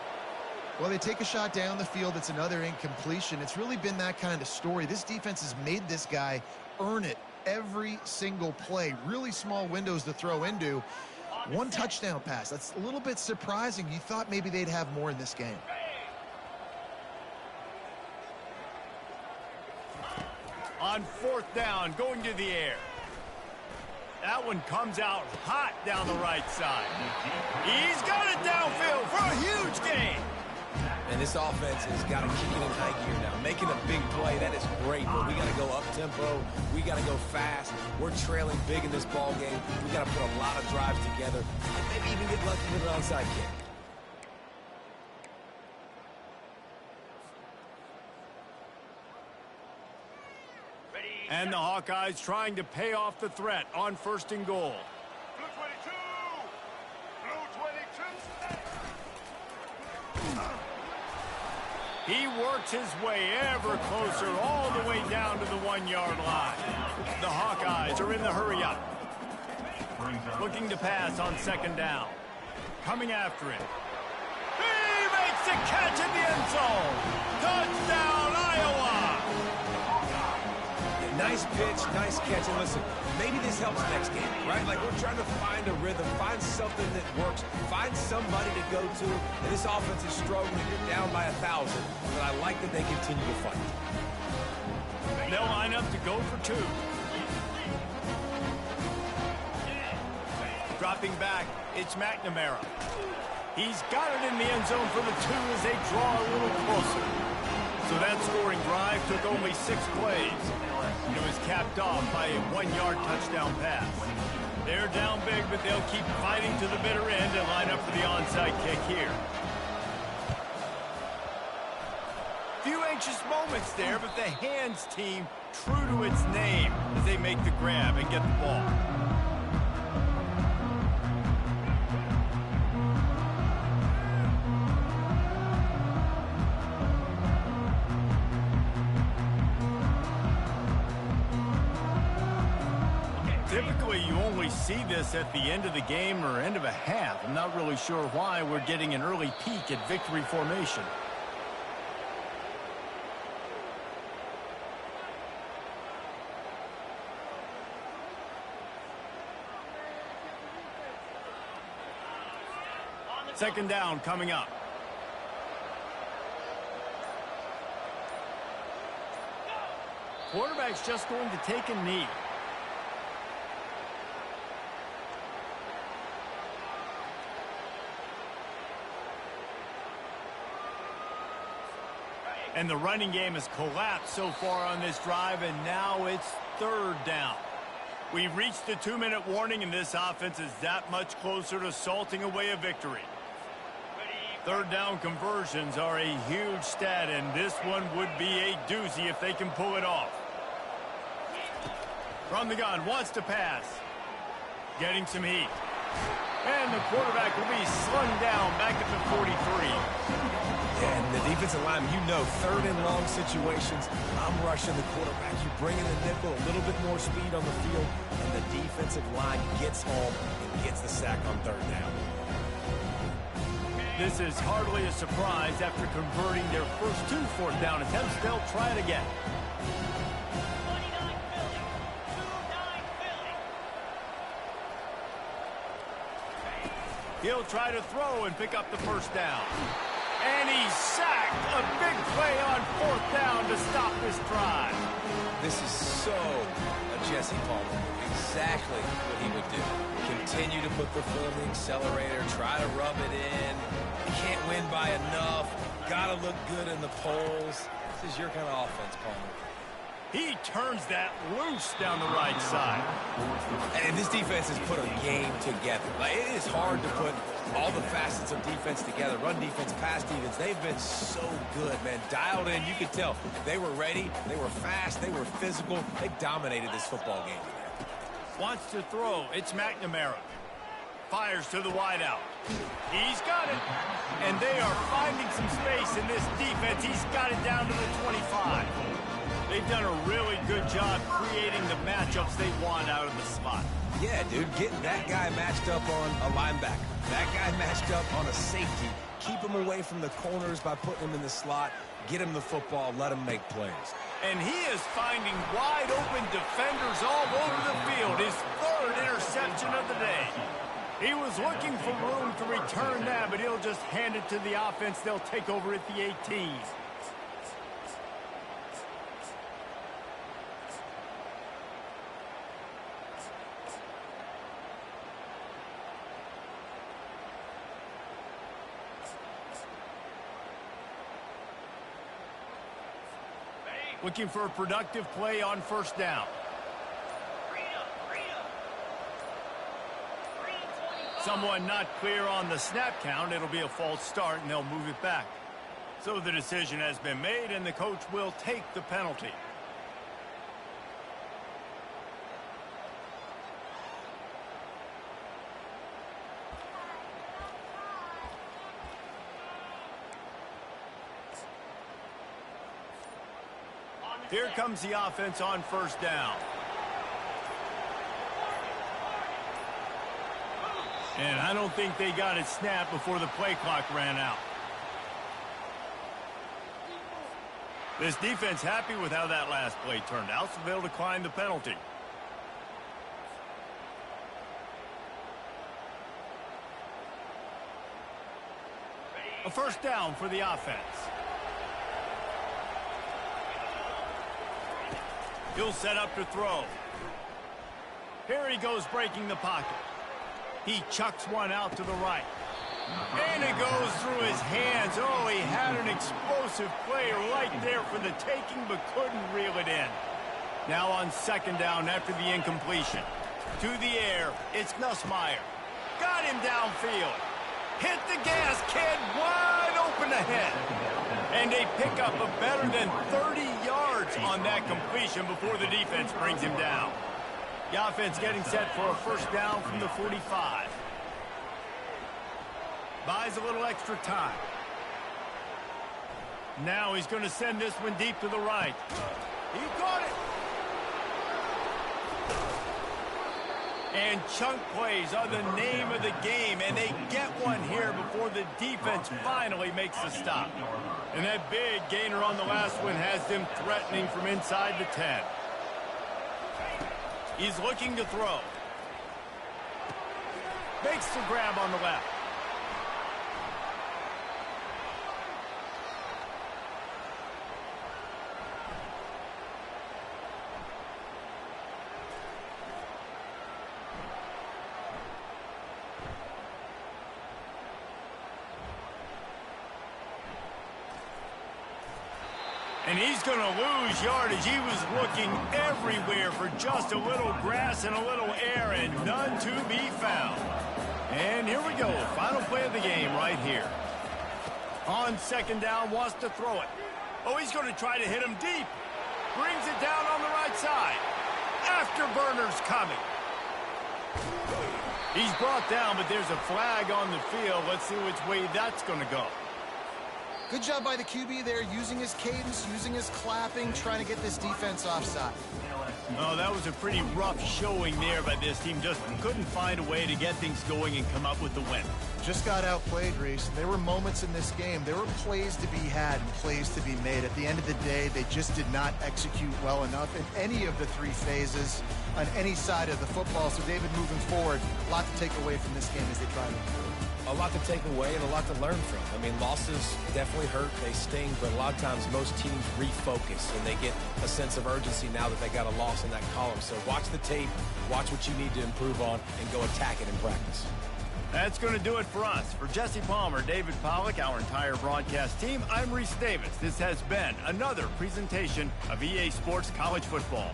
Well, they take a shot down the field. It's another incompletion. It's really been that kind of story. This defense has made this guy earn it every single play. Really small windows to throw into. One touchdown pass. That's a little bit surprising. You thought maybe they'd have more in this game. On 4th down, going to the air. That one comes out hot down the right side. He's got it downfield for a huge gain. And this offense has got to keep it in high gear now. Making a big play, that is great, but we got to go up-tempo. We got to go fast. We're trailing big in this ball game. We got to put a lot of drives together and maybe even get lucky with an onside kick. And the Hawkeyes trying to pay off the threat on 1st and goal. Blue 22! Blue 22! He works his way ever closer all the way down to the 1-yard line. The Hawkeyes are in the hurry-up. Looking to pass on 2nd down. Coming after it. He makes the catch in the end zone. Touchdown, Iowa! Nice pitch, nice catch, and listen, maybe this helps next game, right? Like, we're trying to find a rhythm, find something that works, find somebody to go to, and this offense is struggling. You're down by 1,000, but I like that they continue to fight. They'll line up to go for 2. Dropping back, it's McNamara. He's got it in the end zone for the 2 as they draw a little closer. So that scoring drive took only 6 plays. And it was capped off by a 1-yard touchdown pass. They're down big, but they'll keep fighting to the bitter end and line up for the onside kick here. Few anxious moments there, but the hands team true to its name as they make the grab and get the ball. Typically, you only see this at the end of the game or end of a half. I'm not really sure why we're getting an early peek at victory formation. Second down coming up. Quarterback's just going to take a knee. And the running game has collapsed so far on this drive, and now it's third down. We've reached the 2-minute warning, and this offense is that much closer to salting away a victory. Third down conversions are a huge stat, and this one would be a doozy if they can pull it off. From the gun, wants to pass. Getting some heat. And the quarterback will be slung down back at the 43. Yeah, and the defensive lineman, you know, third and long situations, I'm rushing the quarterback. You bring in the nickel, a little bit more speed on the field, and the defensive line gets home and gets the sack on third down. This is hardly a surprise. After converting their first 2 fourth down attempts, they'll try it again. He'll try to throw and pick up the first down. And he's sacked. A big play on 4th down to stop this drive. This is so a Jesse Palmer. Exactly what he would do. Continue to put the foot on the accelerator, try to rub it in. You can't win by enough. Got to look good in the polls. This is your kind of offense, Palmer. He turns that loose down the right side. And this defense has put a game together. Like, it is hard to put all the facets of defense together. Run defense, pass defense. They've been so good, man. Dialed in. You could tell they were ready. They were fast. They were physical. They dominated this football game today. Wants to throw. It's McNamara. Fires to the wideout. He's got it. And they are finding some space in this defense. He's got it down to the 25. They've done a really good job creating the matchups they want out of the slot. Yeah, dude, getting that guy matched up on a linebacker. That guy matched up on a safety. Keep him away from the corners by putting him in the slot. Get him the football. Let him make plays. And he is finding wide-open defenders all over the field. His 3rd interception of the day. He was looking for room to return that, but he'll just hand it to the offense. They'll take over at the 18. Looking for a productive play on 1st down. Someone not clear on the snap count. It'll be a false start, and they'll move it back. So the decision has been made, and the coach will take the penalty. Here comes the offense on 1st down. And I don't think they got it snapped before the play clock ran out. This defense happy with how that last play turned out, so they'll decline the penalty. A 1st down for the offense. He'll set up to throw. Here he goes breaking the pocket. He chucks one out to the right. And it goes through his hands. Oh, he had an explosive play right there for the taking, but couldn't reel it in. Now on second down after the incompletion. To the air, it's Nussmeier. Got him downfield. Hit the gas, kid, wide open ahead. And they pick up a better than 30 yards on that completion before the defense brings him down. The offense getting set for a first down from the 45. Buys a little extra time. Now he's going to send this one deep to the right. He got it. And chunk plays are the name of the game, and they get one here before the defense finally makes the stop. And that big gainer on the last one has them threatening from inside the 10. He's looking to throw. Makes the grab on the left. And he's going to lose yardage. He was looking everywhere for just a little grass and a little air, and none to be found. And here we go. Final play of the game right here. On second down, wants to throw it. Oh, he's going to try to hit him deep. Brings it down on the right side. Afterburner's coming. He's brought down, but there's a flag on the field. Let's see which way that's going to go. Good job by the QB there, using his cadence, using his clapping, trying to get this defense offside. Oh, that was a pretty rough showing there by this team. Just couldn't find a way to get things going and come up with the win. Just got outplayed, Reese. There were moments in this game. There were plays to be had and plays to be made. At the end of the day, they just did not execute well enough in any of the three phases on any side of the football. So, David, moving forward, a lot to take away from this game as they try to improve. A lot to take away and a lot to learn from. I mean, losses definitely hurt, they sting, but a lot of times most teams refocus and they get a sense of urgency now that they got a loss in that column. So watch the tape, watch what you need to improve on, and go attack it in practice. That's going to do it for us. For Jesse Palmer, David Pollack, our entire broadcast team, I'm Reese Davis. This has been another presentation of EA Sports College Football.